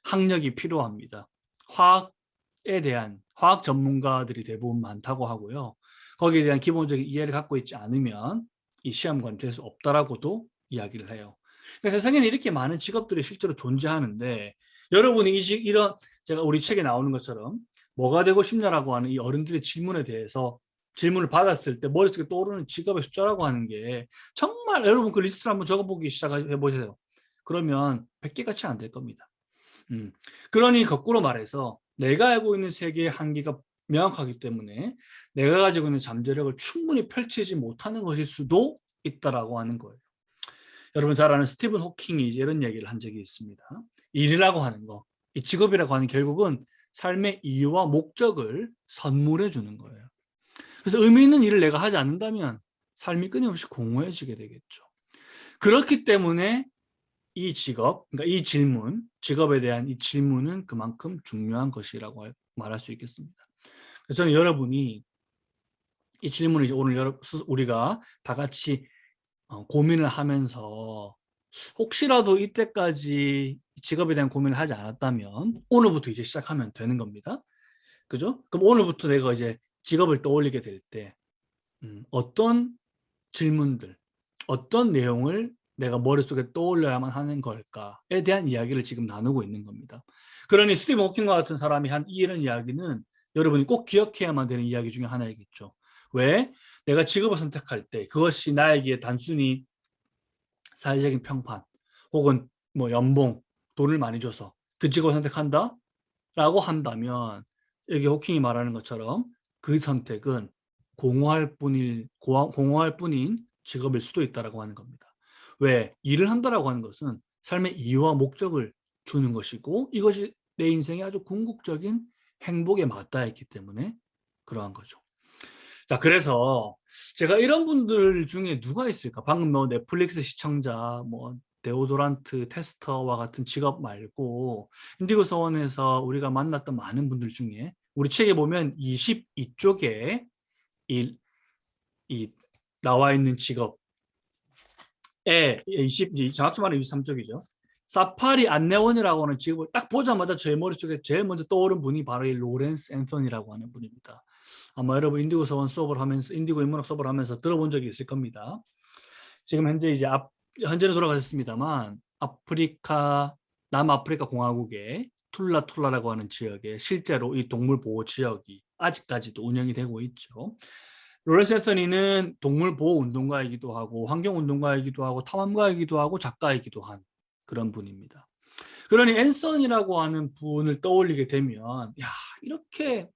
학력이 필요합니다. 화학에 대한 화학 전문가들이 대부분 많다고 하고요. 거기에 대한 기본적인 이해를 갖고 있지 않으면 이 시험관이 될 수 없다라고도 이야기를 해요. 그러니까 세상에는 이렇게 많은 직업들이 실제로 존재하는데 여러분이 이런 제가 우리 책에 나오는 것처럼 뭐가 되고 싶냐라고 하는 이 어른들의 질문에 대해서 질문을 받았을 때 머릿속에 떠오르는 직업의 숫자라고 하는 게 정말 여러분 그 리스트를 한번 적어보기 시작해 보세요. 그러면 100개가 채 안 될 겁니다. 그러니 거꾸로 말해서 내가 알고 있는 세계의 한계가 명확하기 때문에 내가 가지고 있는 잠재력을 충분히 펼치지 못하는 것일 수도 있다라고 하는 거예요. 여러분 잘 아는 스티븐 호킹이 이런 얘기를 한 적이 있습니다. 일이라고 하는 거, 이 직업이라고 하는 결국은 삶의 이유와 목적을 선물해 주는 거예요. 그래서 의미 있는 일을 내가 하지 않는다면 삶이 끊임없이 공허해지게 되겠죠. 그렇기 때문에 이 직업, 그러니까 이 질문, 직업에 대한 이 질문은 그만큼 중요한 것이라고 말할 수 있겠습니다. 그래서 저는 여러분이 이 질문을 이제 오늘 우리가 다 같이 고민을 하면서 혹시라도 이때까지 직업에 대한 고민을 하지 않았다면 오늘부터 이제 시작하면 되는 겁니다. 그죠? 그럼 오늘부터 내가 이제 직업을 떠올리게 될 때 어떤 질문들, 어떤 내용을 내가 머릿속에 떠올려야만 하는 걸까에 대한 이야기를 지금 나누고 있는 겁니다. 그러니 스티븐 호킹과 같은 사람이 한 이런 이야기는 여러분이 꼭 기억해야만 되는 이야기 중에 하나이겠죠. 왜? 내가 직업을 선택할 때 그것이 나에게 단순히 사회적인 평판 혹은 뭐 연봉, 돈을 많이 줘서 그 직업을 선택한다? 라고 한다면 여기 호킹이 말하는 것처럼 그 선택은 공허할 뿐인 직업일 수도 있다라고 하는 겁니다. 왜? 일을 한다라고 하는 것은 삶의 이유와 목적을 주는 것이고 이것이 내 인생의 아주 궁극적인 행복에 맞닿아 있기 때문에 그러한 거죠. 자, 그래서 제가 이런 분들 중에 누가 있을까? 방금 뭐 넷플릭스 시청자, 뭐 데오도란트 테스터와 같은 직업 말고 인디고 서원에서 우리가 만났던 많은 분들 중에 우리 책에 보면 22쪽에 이 나와 있는 직업에 정확히 말하면 23쪽이죠. 사파리 안내원이라고 하는 직업을 딱 보자마자 제 머릿속에 제일 먼저 떠오른 분이 바로 이 로렌스 앤서니라고 하는 분입니다. 아마 여러분 인디고 서원 수업을 하면서 인디고 인문학 수업을 하면서 들어본 적이 있을 겁니다. 지금 현재 이제 현재는 돌아가셨습니다만 남아프리카 공화국의 툴라툴라라고 하는 지역에 실제로 이 동물 보호 지역이 아직까지도 운영이 되고 있죠. 로렌스 앤서니는 동물 보호 운동가이기도 하고 환경 운동가이기도 하고 탐험가이기도 하고 작가이기도 한 그런 분입니다. 그러니 앤서니라고 하는 분을 떠올리게 되면 야, 이렇게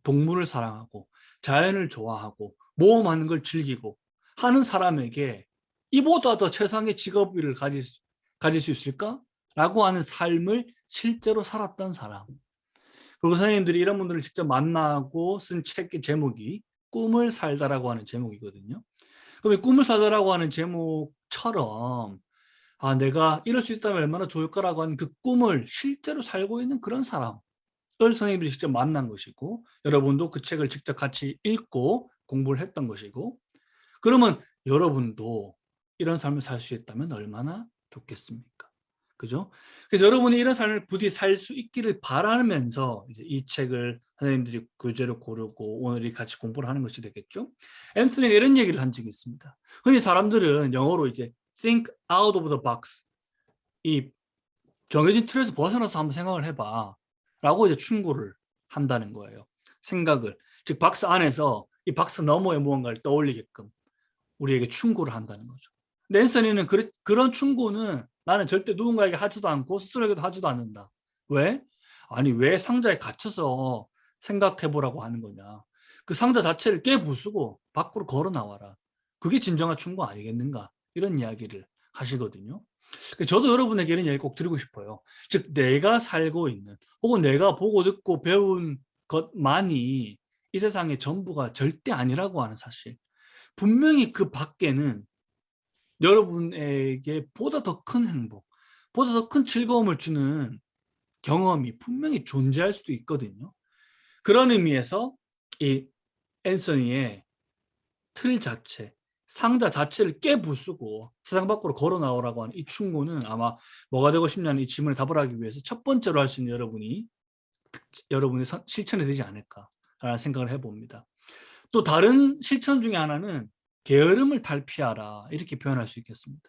동물을 사랑하고 자연을 좋아하고 모험하는 걸 즐기고 하는 사람에게 이보다 더 최상의 직업을 가질 수 있을까? 라고 하는 삶을 실제로 살았던 사람. 그리고 선생님들이 이런 분들을 직접 만나고 쓴 책의 제목이 꿈을 살다라고 하는 제목이거든요. 그럼 이 꿈을 살다라고 하는 제목처럼 내가 이럴 수 있다면 얼마나 좋을까라고 하는 그 꿈을 실제로 살고 있는 그런 사람을 선생님들이 직접 만난 것이고 여러분도 그 책을 직접 같이 읽고 공부를 했던 것이고 그러면 여러분도 이런 삶을 살 수 있다면 얼마나 좋겠습니까? 그죠? 그래서 여러분이 이런 삶을 부디 살 수 있기를 바라면서 이제 이 책을 선생님들이 교재로 고르고 오늘이 같이 공부를 하는 것이 되겠죠. 앤서니가 이런 얘기를 한 적이 있습니다. 흔히 사람들은 영어로 이제 think out of the box, 이 정해진 틀에서 벗어나서 한번 생각을 해봐 라고 이제 충고를 한다는 거예요. 생각을, 즉 박스 안에서 이 박스 너머의 무언가를 떠올리게끔 우리에게 충고를 한다는 거죠. 앤서니는 그런 충고는 나는 절대 누군가에게 하지도 않고 스스로에게도 하지도 않는다. 왜? 아니 왜 상자에 갇혀서 생각해보라고 하는 거냐. 그 상자 자체를 깨부수고 밖으로 걸어 나와라. 그게 진정한 충고 아니겠는가. 이런 이야기를 하시거든요. 저도 여러분에게 이런 이야기 꼭 드리고 싶어요. 즉 내가 살고 있는 혹은 내가 보고 듣고 배운 것만이 이 세상의 전부가 절대 아니라고 하는 사실. 분명히 그 밖에는 여러분에게 보다 더 큰 행복, 보다 더 큰 즐거움을 주는 경험이 분명히 존재할 수도 있거든요. 그런 의미에서 이 앤서니의 틀 자체, 상자 자체를 깨부수고 세상 밖으로 걸어 나오라고 하는 이 충고는 아마 뭐가 되고 싶냐는 이 질문에 답을 하기 위해서 첫 번째로 할 수 있는 여러분의 실천이 되지 않을까라는 생각을 해봅니다. 또 다른 실천 중에 하나는 게으름을 탈피하라, 이렇게 표현할 수 있겠습니다.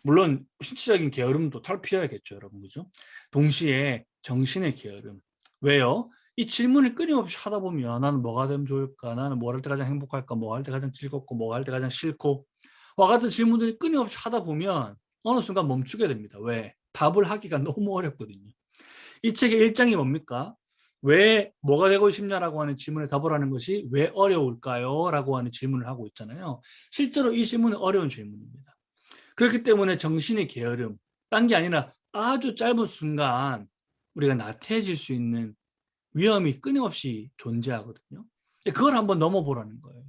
물론 신체적인 게으름도 탈피해야겠죠, 여러분, 그죠? 동시에 정신의 게으름. 왜요? 이 질문을 끊임없이 하다 보면 나는 뭐가 되면 좋을까? 나는 뭐 할 때 가장 행복할까? 뭐 할 때 가장 즐겁고 뭐 할 때 가장 싫고 와 같은 질문들을 끊임없이 하다 보면 어느 순간 멈추게 됩니다. 왜? 답을 하기가 너무 어렵거든요. 이 책의 일장이 뭡니까? 왜 뭐가 되고 싶냐라고 하는 질문에 답을 하는 것이 왜 어려울까요? 라고 하는 질문을 하고 있잖아요. 실제로 이 질문은 어려운 질문입니다. 그렇기 때문에 정신의 게으름, 딴 게 아니라 아주 짧은 순간 우리가 나태해질 수 있는 위험이 끊임없이 존재하거든요. 그걸 한번 넘어보라는 거예요.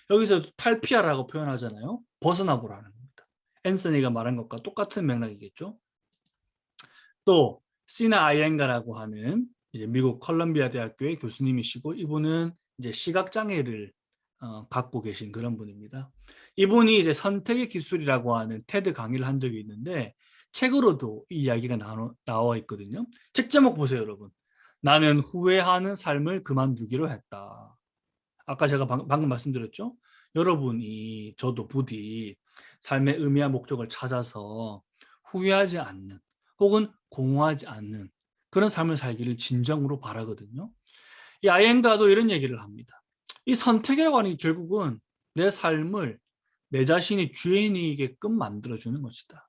여기서 탈피하라고 표현하잖아요. 벗어나 보라는 겁니다. 앤서니가 말한 것과 똑같은 맥락이겠죠. 또 시나 아이엔가라고 하는 이제 미국 컬럼비아 대학교의 교수님이시고, 이분은 이제 시각 장애를 갖고 계신 그런 분입니다. 이분이 이제 선택의 기술이라고 하는 테드 강의를 한 적이 있는데 책으로도 이 이야기가 나와 있거든요. 책 제목 보세요, 여러분. 나는 후회하는 삶을 그만두기로 했다. 아까 제가 방금 말씀드렸죠. 여러분이, 저도 부디 삶의 의미와 목적을 찾아서 후회하지 않는, 혹은 공허하지 않는 그런 삶을 살기를 진정으로 바라거든요. 이 아이엔가도 이런 얘기를 합니다. 이 선택이라고 하는 게 결국은 내 삶을 내 자신이 주인이게끔 만들어주는 것이다.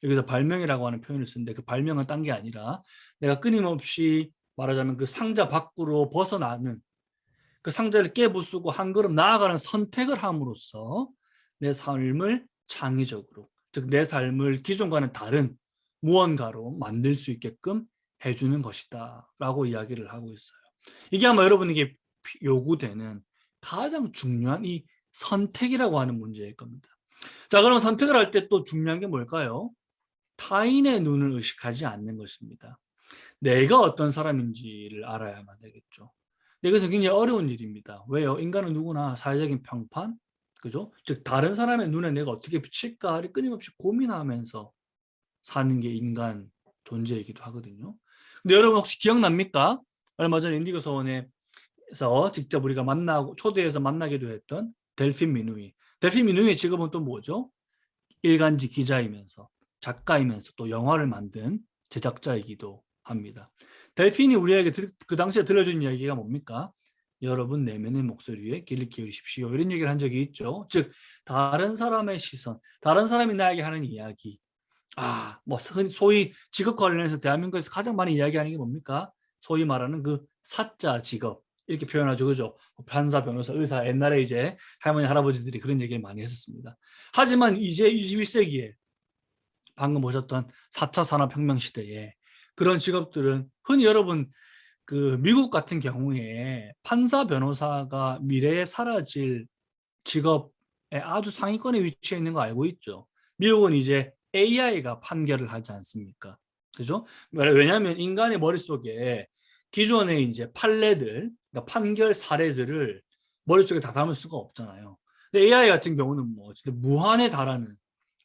여기서 발명이라고 하는 표현을 쓰는데 그 발명은 딴 게 아니라 내가 끊임없이 말하자면 그 상자 밖으로 벗어나는, 그 상자를 깨부수고 한 걸음 나아가는 선택을 함으로써 내 삶을 창의적으로, 즉 내 삶을 기존과는 다른 무언가로 만들 수 있게끔 해주는 것이다 라고 이야기를 하고 있어요. 이게 아마 여러분에게 요구되는 가장 중요한 이 선택이라고 하는 문제일 겁니다. 자, 그럼 선택을 할 때 또 중요한 게 뭘까요? 타인의 눈을 의식하지 않는 것입니다. 내가 어떤 사람인지를 알아야만 되겠죠. 이것은 굉장히 어려운 일입니다. 왜요? 인간은 누구나 사회적인 평판, 그죠? 즉 다른 사람의 눈에 내가 어떻게 비칠까를 끊임없이 고민하면서 사는 게 인간 존재이기도 하거든요. 근데 여러분 혹시 기억납니까? 얼마 전 인디고 서원에서 직접 우리가 만나고 초대해서 만나기도 했던 델핀 미누이. 델핀 미누이의 직업은 또 뭐죠? 일간지 기자이면서 작가이면서 또 영화를 만든 제작자이기도 합니다. 델핀이 우리에게 그 당시에 들려준 이야기가 뭡니까? 여러분 내면의 목소리 위에 귀를 기울이십시오. 이런 얘기를 한 적이 있죠. 즉 다른 사람의 시선, 다른 사람이 나에게 하는 이야기. 뭐 소위 직업 관련해서 대한민국에서 가장 많이 이야기하는 게 뭡니까? 소위 말하는 그 사자 직업, 이렇게 표현하죠, 그죠? 판사, 변호사, 의사, 옛날에 이제 할머니, 할아버지들이 그런 얘기를 많이 했었습니다. 하지만 이제 21세기에 방금 보셨던 4차 산업혁명 시대에 그런 직업들은 흔히 여러분 그 미국 같은 경우에 판사, 변호사가 미래에 사라질 직업의 아주 상위권에 위치해 있는 거 알고 있죠? 미국은 이제 AI가 판결을 하지 않습니까? 그죠? 왜냐하면 인간의 머릿속에 기존의 이제 판례들, 그러니까 판결 사례들을 머릿속에 다 담을 수가 없잖아요. 근데 AI 같은 경우는 뭐 진짜 무한에 달하는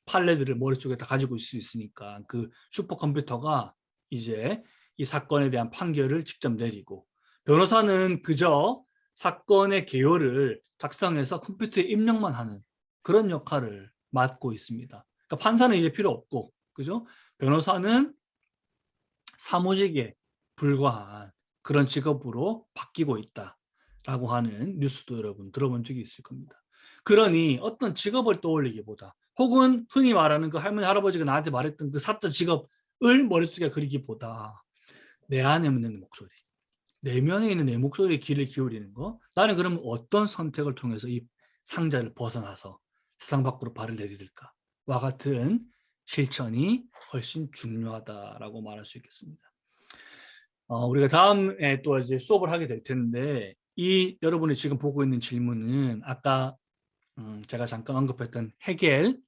판례들을 머릿속에 다 가지고 있을 수 있으니까 그 슈퍼컴퓨터가 이제 이 사건에 대한 판결을 직접 내리고, 변호사는 그저 사건의 개요를 작성해서 컴퓨터에 입력만 하는 그런 역할을 맡고 있습니다. 그러니까 판사는 이제 필요 없고, 그죠? 변호사는 사무직에 불과한 그런 직업으로 바뀌고 있다라고 하는 뉴스도 여러분 들어본 적이 있을 겁니다. 그러니 어떤 직업을 떠올리기보다, 혹은 흔히 말하는 그 할머니, 할아버지가 나한테 말했던 그 사자 직업을 머릿속에 그리기보다 내 안에 있는 목소리, 내면에 있는 내 목소리에 귀를 기울이는 거, 나는 그러면 어떤 선택을 통해서 이 상자를 벗어나서 세상 밖으로 발을 내디딜까와 같은 실천이 훨씬 중요하다라고 말할 수 있겠습니다. 우리가 다음에 또 이제 수업을 하게 될 텐데, 이 여러분이 지금 보고 있는 질문은 아까 제가 잠깐 언급했던 헤겔,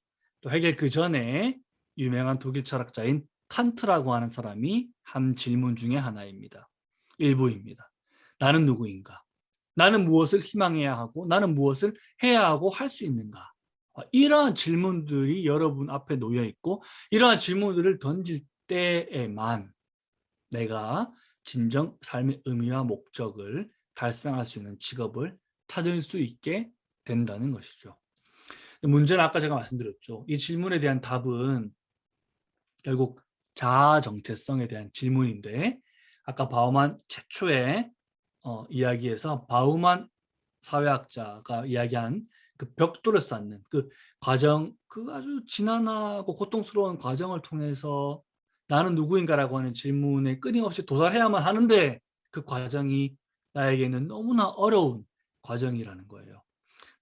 또 헤겔 그 전에 유명한 독일 철학자인 칸트라고 하는 사람이 한 질문 중에 하나입니다. 일부입니다. 나는 누구인가? 나는 무엇을 희망해야 하고 나는 무엇을 해야 하고 할 수 있는가? 이러한 질문들이 여러분 앞에 놓여 있고 이러한 질문들을 던질 때에만 내가 진정 삶의 의미와 목적을 달성할 수 있는 직업을 찾을 수 있게 된다는 것이죠. 문제는 아까 제가 말씀드렸죠. 이 질문에 대한 답은 결국 자아 정체성에 대한 질문인데 아까 바우만 최초의 이야기에서 바우만 사회학자가 이야기한 그 벽돌을 쌓는 그 과정, 그 아주 지난하고 고통스러운 과정을 통해서 나는 누구인가라고 하는 질문에 끊임없이 도달해야만 하는데 그 과정이 나에게는 너무나 어려운 과정이라는 거예요.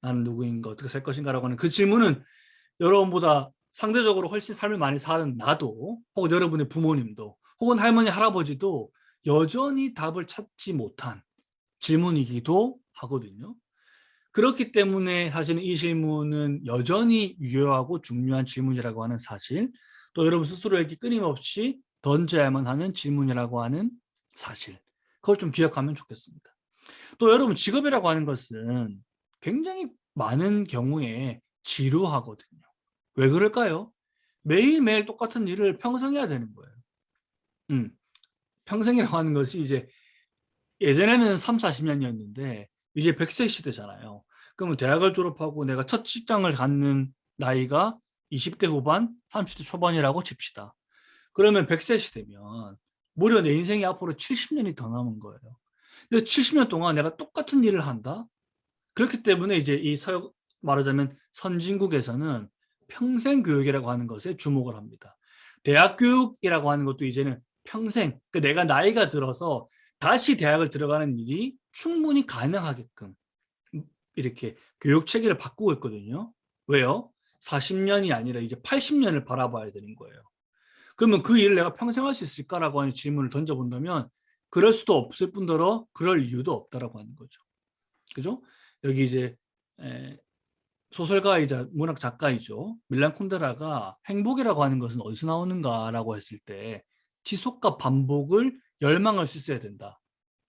나는 누구인가 어떻게 살 것인가라고 하는 그 질문은 여러분보다 상대적으로 훨씬 삶을 많이 사는 나도 혹은 여러분의 부모님도 혹은 할머니 할아버지도 여전히 답을 찾지 못한 질문이기도 하거든요. 그렇기 때문에 사실은 이 질문은 여전히 유효하고 중요한 질문이라고 하는 사실, 또 여러분 스스로에게 끊임없이 던져야만 하는 질문이라고 하는 사실, 그걸 좀 기억하면 좋겠습니다. 또 여러분 직업이라고 하는 것은 굉장히 많은 경우에 지루하거든요. 왜 그럴까요? 매일매일 똑같은 일을 평생 해야 되는 거예요. 평생이라고 하는 것이 이제 예전에는 3, 40년이었는데 이제 100세 시대잖아요. 그러면 대학을 졸업하고 내가 첫 직장을 갖는 나이가 20대 후반, 30대 초반이라고 칩시다. 그러면 100세 시대면 무려 내 인생이 앞으로 70년이 더 남은 거예요. 근데 70년 동안 내가 똑같은 일을 한다? 그렇기 때문에 이제 말하자면 선진국에서는 평생 교육이라고 하는 것에 주목을 합니다. 대학 교육이라고 하는 것도 이제는 평생, 그러니까 내가 나이가 들어서 다시 대학을 들어가는 일이 충분히 가능하게끔 이렇게 교육 체계를 바꾸고 있거든요. 왜요? 40년이 아니라 이제 80년을 바라봐야 되는 거예요. 그러면 그 일을 내가 평생 할 수 있을까라고 하는 질문을 던져본다면 그럴 수도 없을 뿐더러 그럴 이유도 없다라고 하는 거죠. 그죠? 여기 이제 소설가이자 문학 작가이죠. 밀란 쿤데라가 행복이라고 하는 것은 어디서 나오는가라고 했을 때 지속과 반복을 열망할 수 있어야 된다.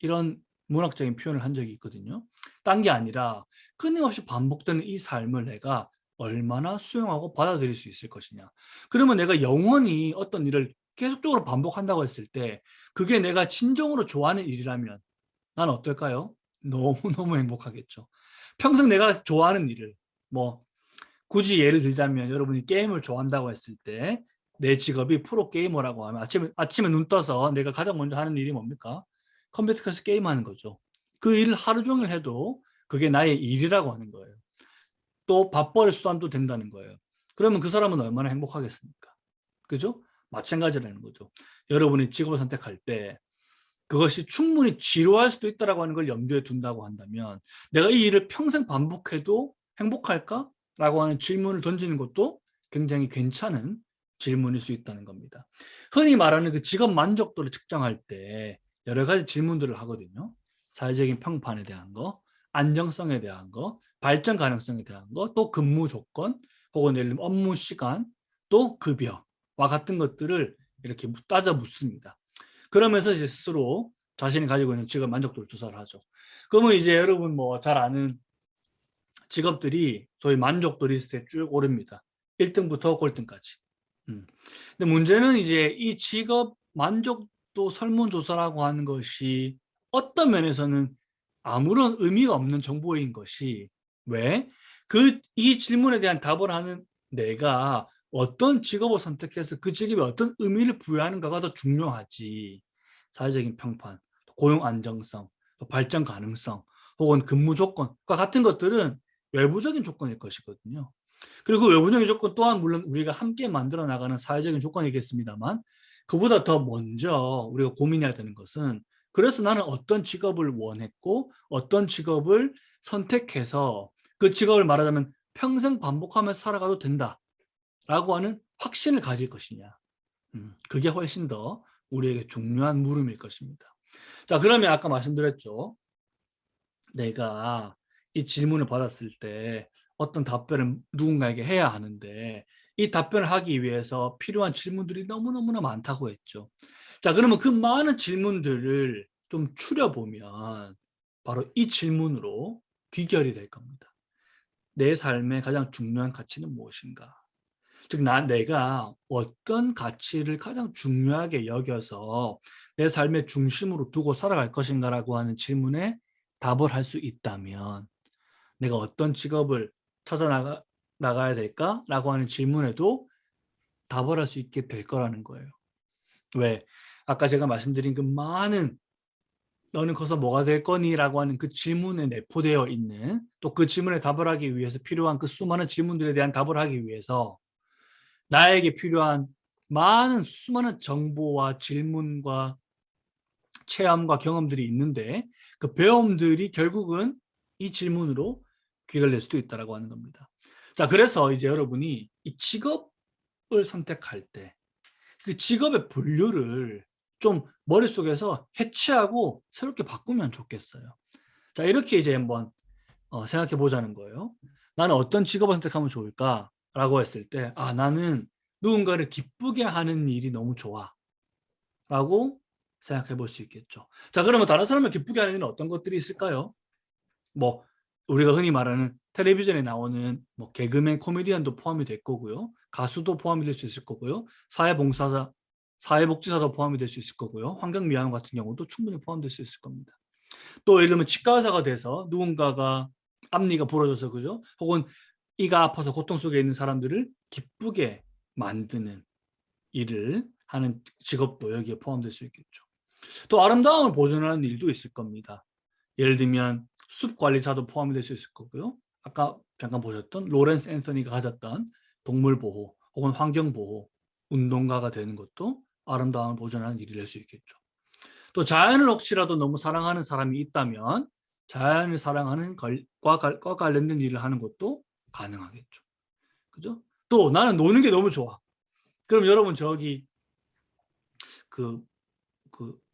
이런 문학적인 표현을 한 적이 있거든요. 딴 게 아니라 끊임없이 반복되는 이 삶을 내가 얼마나 수용하고 받아들일 수 있을 것이냐. 그러면 내가 영원히 어떤 일을 계속적으로 반복한다고 했을 때 그게 내가 진정으로 좋아하는 일이라면 난 어떨까요? 너무너무 행복하겠죠. 평생 내가 좋아하는 일을 뭐 굳이 예를 들자면 여러분이 게임을 좋아한다고 했을 때 내 직업이 프로게이머라고 하면 아침에 눈 떠서 내가 가장 먼저 하는 일이 뭡니까? 컴퓨터에서 게임하는 거죠. 그 일을 하루 종일 해도 그게 나의 일이라고 하는 거예요. 또 밥벌이 수단도 된다는 거예요. 그러면 그 사람은 얼마나 행복하겠습니까? 그죠? 마찬가지라는 거죠. 여러분이 직업을 선택할 때 그것이 충분히 지루할 수도 있다고 하는 걸 염두에 둔다고 한다면 내가 이 일을 평생 반복해도 행복할까? 라고 하는 질문을 던지는 것도 굉장히 괜찮은 질문일 수 있다는 겁니다. 흔히 말하는 그 직업 만족도를 측정할 때 여러 가지 질문들을 하거든요. 사회적인 평판에 대한 거, 안정성에 대한 거, 발전 가능성에 대한 거, 또 근무 조건, 혹은 예를 들면 업무 시간, 또 급여와 같은 것들을 이렇게 따져 묻습니다. 그러면서 이제 스스로 자신이 가지고 있는 직업 만족도를 조사를 하죠. 그러면 이제 여러분 뭐 잘 아는 직업들이 저희 만족도 리스트에 쭉 오릅니다. 1등부터 꼴등까지. 근데 문제는 이제 이 직업 만족도 설문조사라고 하는 것이 어떤 면에서는 아무런 의미가 없는 정보인 것이 왜? 이 질문에 대한 답을 하는 내가 어떤 직업을 선택해서 그 직업에 어떤 의미를 부여하는가가 더 중요하지. 사회적인 평판, 고용 안정성, 발전 가능성, 혹은 근무 조건과 같은 것들은 외부적인 조건일 것이거든요. 그리고 그 외부적인 조건 또한 물론 우리가 함께 만들어 나가는 사회적인 조건이겠습니다만 그보다 더 먼저 우리가 고민해야 되는 것은 그래서 나는 어떤 직업을 원했고 어떤 직업을 선택해서 그 직업을 말하자면 평생 반복하면서 살아가도 된다라고 하는 확신을 가질 것이냐. 그게 훨씬 더 우리에게 중요한 물음일 것입니다. 자, 그러면 아까 말씀드렸죠. 내가 이 질문을 받았을 때 어떤 답변을 누군가에게 해야 하는데 이 답변을 하기 위해서 필요한 질문들이 너무너무나 많다고 했죠. 자, 그러면 그 많은 질문들을 좀 추려보면 바로 이 질문으로 귀결이 될 겁니다. 내 삶의 가장 중요한 가치는 무엇인가? 즉, 내가 어떤 가치를 가장 중요하게 여겨서 내 삶의 중심으로 두고 살아갈 것인가라고 하는 질문에 답을 할 수 있다면 내가 어떤 직업을 나가야 될까라고 하는 질문에도 답을 할 수 있게 될 거라는 거예요. 왜? 아까 제가 말씀드린 그 많은 너는 커서 뭐가 될 거니라고 하는 그 질문에 내포되어 있는, 또 그 질문에 답을 하기 위해서 필요한 그 수많은 질문들에 대한 답을 하기 위해서 나에게 필요한 많은 수많은 정보와 질문과 체험과 경험들이 있는데 그 배움들이 결국은 이 질문으로 귀결될 수도 있다라고 하는 겁니다. 자, 그래서 이제 여러분이 이 직업을 선택할 때 그 직업의 분류를 좀 머릿속에서 해체하고 새롭게 바꾸면 좋겠어요. 자, 이렇게 이제 한번 생각해 보자는 거예요. 나는 어떤 직업을 선택하면 좋을까라고 했을 때, 나는 누군가를 기쁘게 하는 일이 너무 좋아 라고 생각해 볼 수 있겠죠. 자, 그러면 다른 사람을 기쁘게 하는 일은 어떤 것들이 있을까요? 뭐 우리가 흔히 말하는 텔레비전에 나오는 뭐 개그맨, 코미디언도 포함이 될 거고요. 가수도 포함이 될 수 있을 거고요. 사회봉사자, 사회복지사도 포함이 될 수 있을 거고요. 환경미화원 같은 경우도 충분히 포함될 수 있을 겁니다. 또 예를 들면 치과 의사가 돼서 누군가가 앞니가 부러져서, 그죠? 혹은 이가 아파서 고통 속에 있는 사람들을 기쁘게 만드는 일을 하는 직업도 여기에 포함될 수 있겠죠. 또 아름다움을 보존하는 일도 있을 겁니다. 예를 들면 숲 관리사도 포함이 될 수 있을 거고요. 아까 잠깐 보셨던 로렌스 앤서니가 가졌던 동물 보호 혹은 환경 보호 운동가가 되는 것도 아름다움을 보존하는 일이 될 수 있겠죠. 또 자연을 혹시라도 너무 사랑하는 사람이 있다면 자연을 사랑하는 과 관련된 일을 하는 것도 가능하겠죠. 그죠? 또 나는 노는 게 너무 좋아. 그럼 여러분 저기 그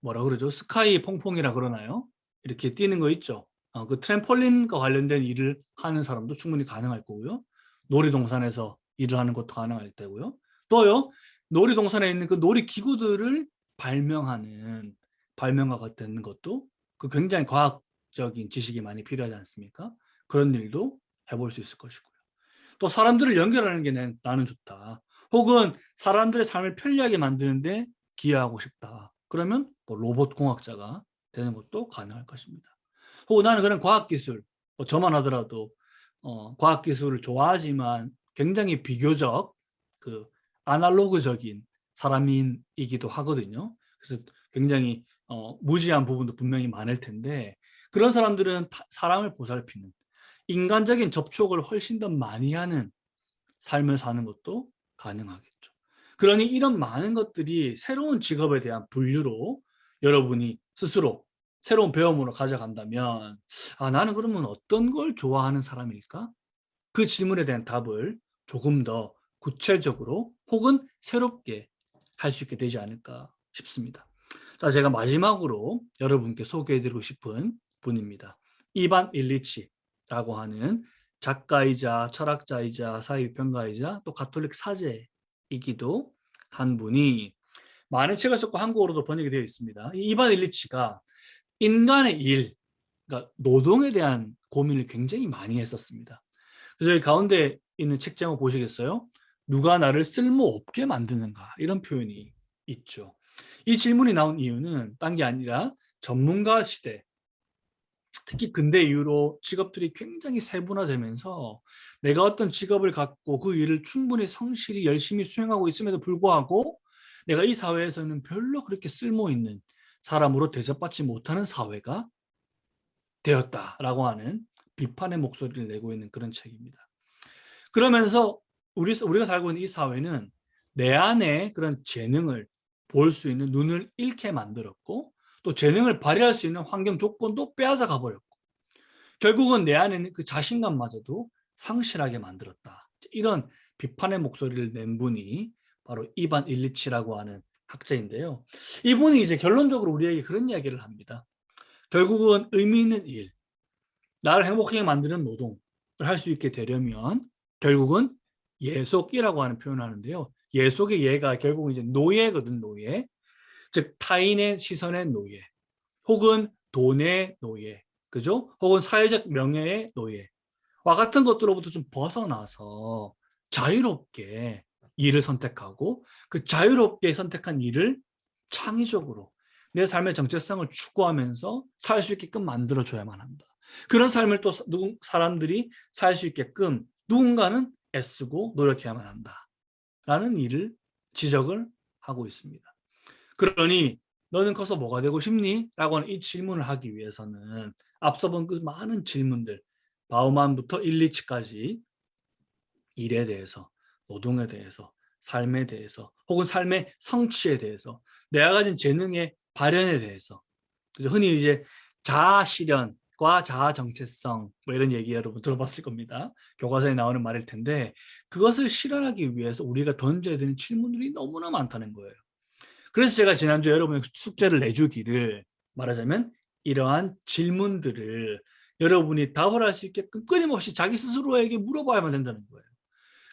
뭐라 그러죠? 스카이 퐁퐁이라 그러나요? 이렇게 뛰는 거 있죠. 그 트램폴린과 관련된 일을 하는 사람도 충분히 가능할 거고요. 놀이동산에서 일을 하는 것도 가능할 테고요. 또요, 놀이동산에 있는 그 놀이기구들을 발명하는 발명가가 되는 것도 그 굉장히 과학적인 지식이 많이 필요하지 않습니까? 그런 일도 해볼 수 있을 것이고요. 또 사람들을 연결하는 게 나는 좋다. 혹은 사람들의 삶을 편리하게 만드는데 기여하고 싶다. 그러면 뭐 로봇 공학자가 되는 것도 가능할 것입니다. 혹은 나는 그런 과학기술, 저만 하더라도 과학기술을 좋아하지만 굉장히 비교적 그 아날로그적인 사람이기도 하거든요. 그래서 굉장히 무지한 부분도 분명히 많을 텐데 그런 사람들은 사람을 보살피는 인간적인 접촉을 훨씬 더 많이 하는 삶을 사는 것도 가능하겠죠. 그러니 이런 많은 것들이 새로운 직업에 대한 분류로 여러분이 스스로 새로운 배움으로 가져간다면 나는 그러면 어떤 걸 좋아하는 사람일까? 그 질문에 대한 답을 조금 더 구체적으로 혹은 새롭게 할 수 있게 되지 않을까 싶습니다. 자, 제가 마지막으로 여러분께 소개해드리고 싶은 분입니다. 이반 일리치라고 하는 작가이자 철학자이자 사회비평가이자 또 가톨릭 사제이기도 한 분이 많은 책을 썼고 한국어로도 번역이 되어 있습니다. 이반 일리치가 인간의 일, 그러니까 노동에 대한 고민을 굉장히 많이 했었습니다. 그래서 여기 가운데 있는 책 제목 보시겠어요? 누가 나를 쓸모없게 만드는가? 이런 표현이 있죠. 이 질문이 나온 이유는 딴 게 아니라 전문가 시대, 특히 근대 이후로 직업들이 굉장히 세분화되면서 내가 어떤 직업을 갖고 그 일을 충분히 성실히 열심히 수행하고 있음에도 불구하고 내가 이 사회에서는 별로 그렇게 쓸모있는 사람으로 대접받지 못하는 사회가 되었다라고 하는 비판의 목소리를 내고 있는 그런 책입니다. 그러면서 우리가 살고 있는 이 사회는 내 안에 그런 재능을 볼 수 있는 눈을 잃게 만들었고 또 재능을 발휘할 수 있는 환경 조건도 빼앗아 가버렸고 결국은 내 안에 있는 그 자신감마저도 상실하게 만들었다. 이런 비판의 목소리를 낸 분이 바로 이반 일리치라고 하는 학자인데요. 이분이 이제 결론적으로 우리에게 그런 이야기를 합니다. 결국은 의미 있는 일, 나를 행복하게 만드는 노동을 할 수 있게 되려면 결국은 예속이라고 하는 표현을 하는데요. 예속의 예가 결국은 이제 노예거든, 노예. 즉 타인의 시선의 노예, 혹은 돈의 노예, 그죠? 혹은 사회적 명예의 노예와 같은 것들로부터 좀 벗어나서 자유롭게 일을 선택하고 그 자유롭게 선택한 일을 창의적으로 내 삶의 정체성을 추구하면서 살 수 있게끔 만들어줘야만 한다. 그런 삶을 또 사람들이 살 수 있게끔 누군가는 애쓰고 노력해야만 한다. 라는 일을 지적을 하고 있습니다. 그러니 너는 커서 뭐가 되고 싶니? 라고 하는 이 질문을 하기 위해서는 앞서 본 그 많은 질문들, 바우만부터 일리치까지 일에 대해서, 노동에 대해서, 삶에 대해서, 혹은 삶의 성취에 대해서, 내가 가진 재능의 발현에 대해서, 흔히 이제 자아 실현과 자아 정체성 뭐 이런 얘기 여러분 들어봤을 겁니다. 교과서에 나오는 말일 텐데 그것을 실현하기 위해서 우리가 던져야 되는 질문들이 너무나 많다는 거예요. 그래서 제가 지난주에 여러분의 숙제를 내주기를, 말하자면 이러한 질문들을 여러분이 답을 할 수 있게끔 끊임없이 자기 스스로에게 물어봐야만 된다는 거예요.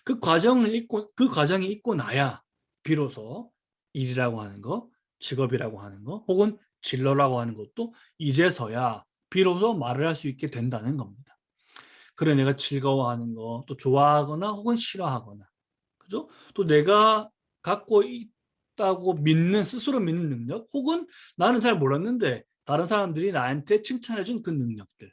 그 과정이 있고 나야 비로소 일이라고 하는 거, 직업이라고 하는 거, 혹은 진로라고 하는 것도 이제서야 비로소 말을 할 수 있게 된다는 겁니다. 그래, 내가 즐거워하는 거, 또 좋아하거나 혹은 싫어하거나, 그죠? 또 내가 갖고 있다고 스스로 믿는 능력, 혹은 나는 잘 몰랐는데 다른 사람들이 나한테 칭찬해준 그 능력들,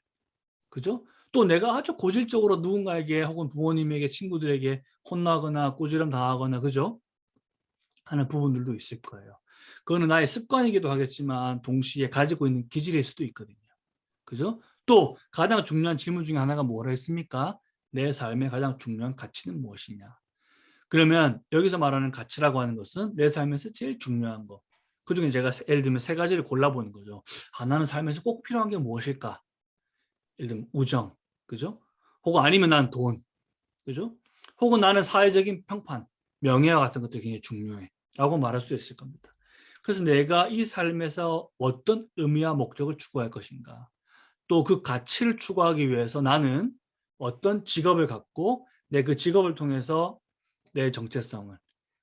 그죠? 또 내가 아주 고질적으로 누군가에게 혹은 부모님에게, 친구들에게 혼나거나 꾸지람 당하거나, 그죠? 하는 부분들도 있을 거예요. 그거는 나의 습관이기도 하겠지만 동시에 가지고 있는 기질일 수도 있거든요. 그죠? 또 가장 중요한 질문 중에 하나가 뭐라 했습니까? 내 삶의 가장 중요한 가치는 무엇이냐? 그러면 여기서 말하는 가치라고 하는 것은 내 삶에서 제일 중요한 거. 그중에 제가 예를 들면 세 가지를 골라보는 거죠. 나는 삶에서 꼭 필요한 게 무엇일까? 예를 들면 우정, 그죠? 혹은 아니면 난 돈, 그죠? 혹은 나는 사회적인 평판, 명예와 같은 것들이 굉장히 중요해 라고 말할 수도 있을 겁니다. 그래서 내가 이 삶에서 어떤 의미와 목적을 추구할 것인가, 또 그 가치를 추구하기 위해서 나는 어떤 직업을 갖고 내 그 직업을 통해서 내 정체성을,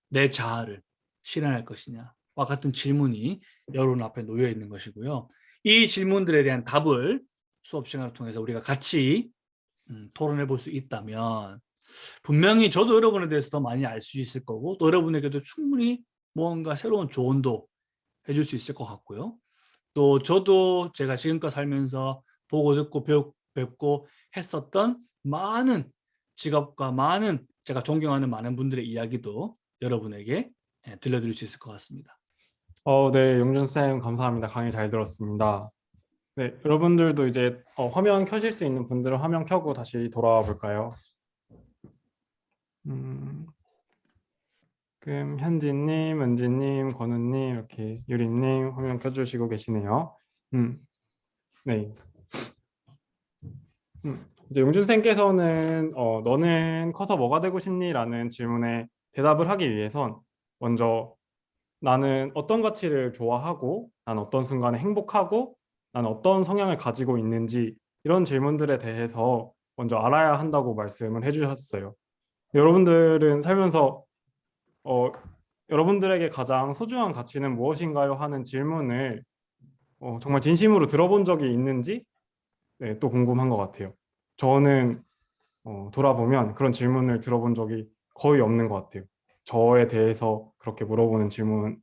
내 자아를 실현할 것이냐와 같은 질문이 여러분 앞에 놓여 있는 것이고요. 이 질문들에 대한 답을 수업 시간을 통해서 우리가 같이 토론해 볼 수 있다면 분명히 저도 여러분에 대해서 더 많이 알 수 있을 거고, 또 여러분에게도 충분히 무언가 새로운 조언도 해줄 수 있을 것 같고요. 또 저도 제가 지금껏 살면서 보고 듣고 뵙고 했었던 많은 직업과 많은 제가 존경하는 많은 분들의 이야기도 여러분에게 들려드릴 수 있을 것 같습니다. 네, 용준쌤 감사합니다. 강의 잘 들었습니다. 네, 여러분들도 이제 화면 켜실 수 있는 분들은 화면 켜고 다시 돌아와 볼까요? 그럼 현진님, 은지님, 권우님, 이렇게 유리님 화면 켜주시고 계시네요. 네. 이제 용준쌤께서는 너는 커서 뭐가 되고 싶니? 라는 질문에 대답을 하기 위해선 먼저 나는 어떤 가치를 좋아하고 난 어떤 순간에 행복하고 난 어떤 성향을 가지고 있는지 이런 질문들에 대해서 먼저 알아야 한다고 말씀을 해주셨어요. 여러분들은 살면서 어, 여러분들에게 가장 소중한 가치는 무엇인가요? 하는 질문을 정말 진심으로 들어본 적이 있는지 네, 또 궁금한 것 같아요. 저는 돌아보면 그런 질문을 들어본 적이 거의 없는 것 같아요. 저에 대해서 그렇게 물어보는 질문을.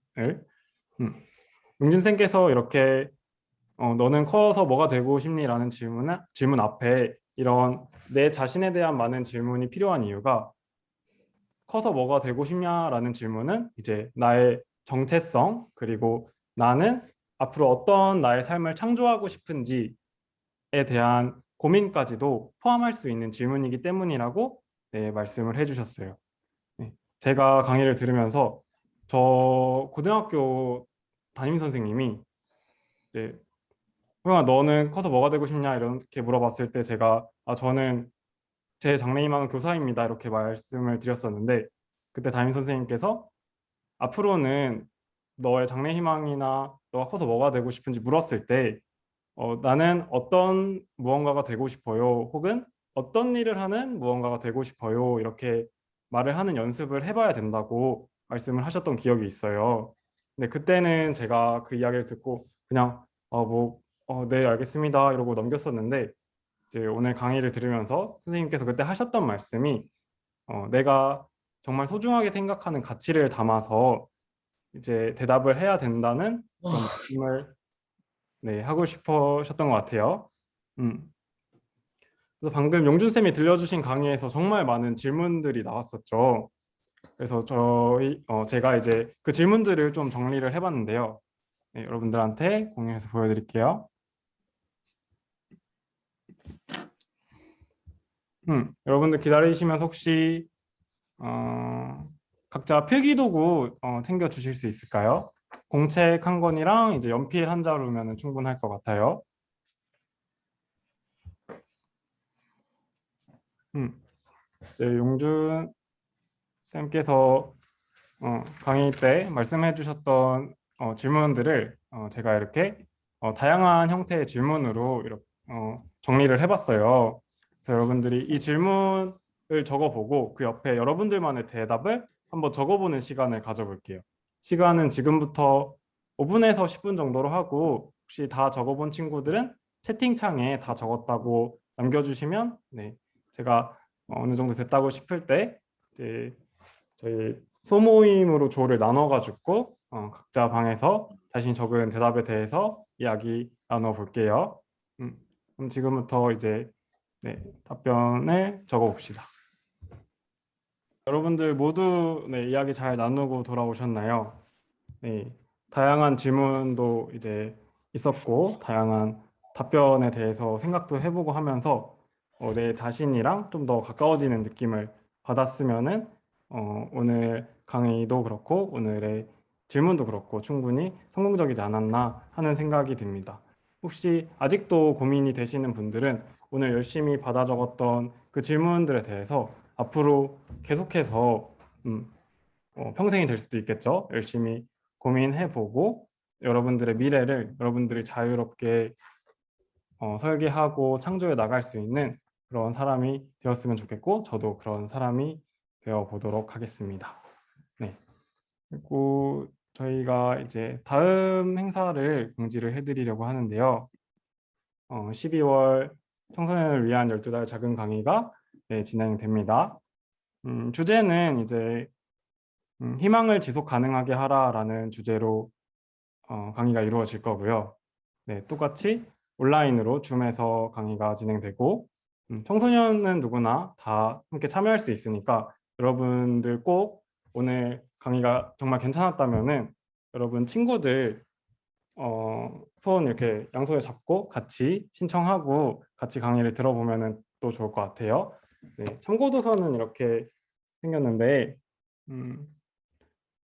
용진쌤께서 이렇게 너는 커서 뭐가 되고 싶니? 라는 질문 앞에 이런 내 자신에 대한 많은 질문이 필요한 이유가, 커서 뭐가 되고 싶냐라는 질문은 이제 나의 정체성, 그리고 나는 앞으로 어떤 나의 삶을 창조하고 싶은지에 대한 고민까지도 포함할 수 있는 질문이기 때문이라고 네, 말씀을 해주셨어요. 네, 제가 강의를 들으면서 저 고등학교 담임 선생님이 이제 형아 너는 커서 뭐가 되고 싶냐 이렇게 물어봤을 때 제가 저는 제 장래희망은 교사입니다 이렇게 말씀을 드렸었는데, 그때 담임 선생님께서 앞으로는 너의 장래희망이나 너가 커서 뭐가 되고 싶은지 물었을 때 나는 어떤 무언가가 되고 싶어요 혹은 어떤 일을 하는 무언가가 되고 싶어요. 이렇게 말을 하는 연습을 해봐야 된다고 말씀을 하셨던 기억이 있어요. 근데 그때는 제가 그 이야기를 듣고 그냥 네, 알겠습니다. 이러고 넘겼었는데 이제 오늘 강의를 들으면서 선생님께서 그때 하셨던 말씀이 내가 정말 소중하게 생각하는 가치를 담아서 이제 대답을 해야 된다는 그런 아, 말씀을 네, 하고 싶으셨던 것 같아요. 음. 그래서 방금 용준 쌤이 들려주신 강의에서 정말 많은 질문들이 나왔었죠. 그래서 제가 이제 그 질문들을 좀 정리를 해봤는데요. 네, 여러분들한테 공유해서 보여드릴게요. 여러분들 기다리시면서 혹시 각자 필기도구 챙겨 주실 수 있을까요? 공책 한 권이랑 이제 연필 한 자루면 충분할 것 같아요. 음, 네, 용준 쌤께서 강의 때 말씀해 주셨던 질문들을 제가 이렇게 다양한 형태의 질문으로 이렇게 정리를 해봤어요. 그래서 여러분들이 이 질문을 적어보고 그 옆에 여러분들만의 대답을 한번 적어보는 시간을 가져볼게요. 시간은 지금부터 5분에서 10분 정도로 하고 혹시 다 적어본 친구들은 채팅창에 다 적었다고 남겨주시면 네, 제가 어느 정도 됐다고 싶을 때 이제 저희 소모임으로 조를 나눠가지고 각자 방에서 자신 적은 대답에 대해서 이야기 나눠볼게요. 그럼 지금부터 이제 네, 답변을 적어봅시다. 여러분들 모두 네, 이야기 잘 나누고 돌아오셨나요? 네, 다양한 질문도 이제 있었고 다양한 답변에 대해서 생각도 해보고 하면서 내 자신이랑 좀 더 가까워지는 느낌을 받았으면은 오늘 강의도 그렇고 오늘의 질문도 그렇고 충분히 성공적이지 않았나 하는 생각이 듭니다. 혹시 아직도 고민이 되시는 분들은 오늘 열심히 받아 적었던 그 질문들에 대해서 앞으로 계속해서 평생이 될 수도 있겠죠. 열심히 고민해보고 여러분들의 미래를 여러분들이 자유롭게 설계하고 창조해 나갈 수 있는 그런 사람이 되었으면 좋겠고 저도 그런 사람이 되어 보도록 하겠습니다. 네. 그리고 저희가 이제 다음 행사를 공지를 해드리려고 하는데요. 12월 청소년을 위한 12달 작은 강의가 네, 진행됩니다. 주제는 이제 희망을 지속 가능하게 하라라는 주제로 강의가 이루어질 거고요. 네, 똑같이 온라인으로 줌에서 강의가 진행되고 청소년은 누구나 다 함께 참여할 수 있으니까 여러분들 꼭 오늘 강의가 정말 괜찮았다면은 여러분 친구들 손 이렇게 양손에 잡고 같이 신청하고 같이 강의를 들어보면은 또 좋을 것 같아요. 네, 참고도서는 이렇게 생겼는데 음,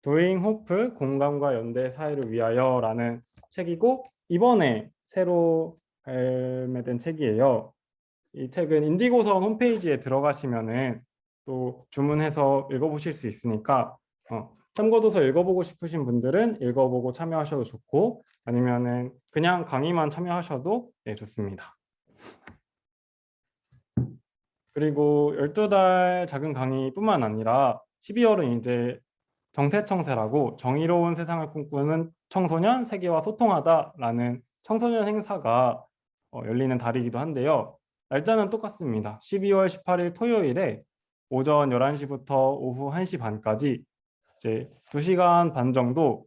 도잉 호프 공감과 연대 사회를 위하여라는 책이고 이번에 새로 발매된 책이에요. 이 책은 인디고성 홈페이지에 들어가시면은 또 주문해서 읽어보실 수 있으니까 참고도서 읽어보고 싶으신 분들은 읽어보고 참여하셔도 좋고 아니면은 그냥 강의만 참여하셔도 네, 좋습니다. 그리고 12달 작은 강의뿐만 아니라 12월은 이제 정세청세라고 정의로운 세상을 꿈꾸는 청소년 세계와 소통하다라는 청소년 행사가 열리는 달이기도 한데요. 날짜는 똑같습니다. 12월 18일 토요일에 오전 11시부터 오후 1시 반까지 이제 2시간 반 정도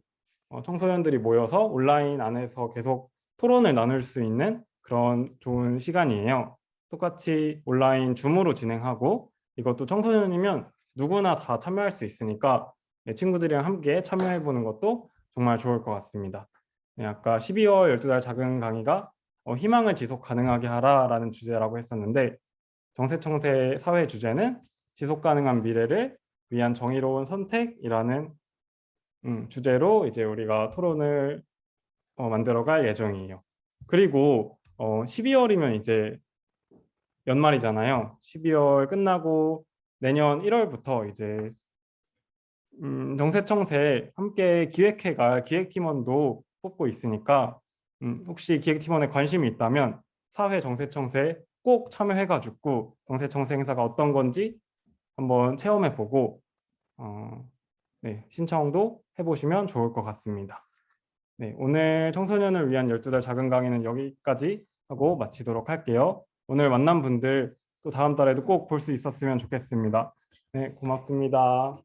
청소년들이 모여서 온라인 안에서 계속 토론을 나눌 수 있는 그런 좋은 시간이에요. 똑같이 온라인 줌으로 진행하고 이것도 청소년이면 누구나 다 참여할 수 있으니까 네, 친구들이랑 함께 참여해 보는 것도 정말 좋을 것 같습니다. 네, 아까 12월 12달 작은 강의가 희망을 지속 가능하게 하라라는 주제라고 했었는데 정세청세 사회 주제는 지속 가능한 미래를 위한 정의로운 선택이라는 주제로 이제 우리가 토론을 만들어갈 예정이에요. 그리고 12월이면 이제 연말이잖아요. 12월 끝나고 내년 1월부터 이제 정세청세 함께 기획해갈 기획팀원도 뽑고 있으니까 혹시 기획팀원에 관심이 있다면 사회 정세청세 꼭 참여해가지고 정세청세 행사가 어떤 건지 한번 체험해보고 네, 신청도 해보시면 좋을 것 같습니다. 네, 오늘 청소년을 위한 12달 작은 강의는 여기까지 하고 마치도록 할게요. 오늘 만난 분들 또 다음 달에도 꼭 볼 수 있었으면 좋겠습니다. 네, 고맙습니다.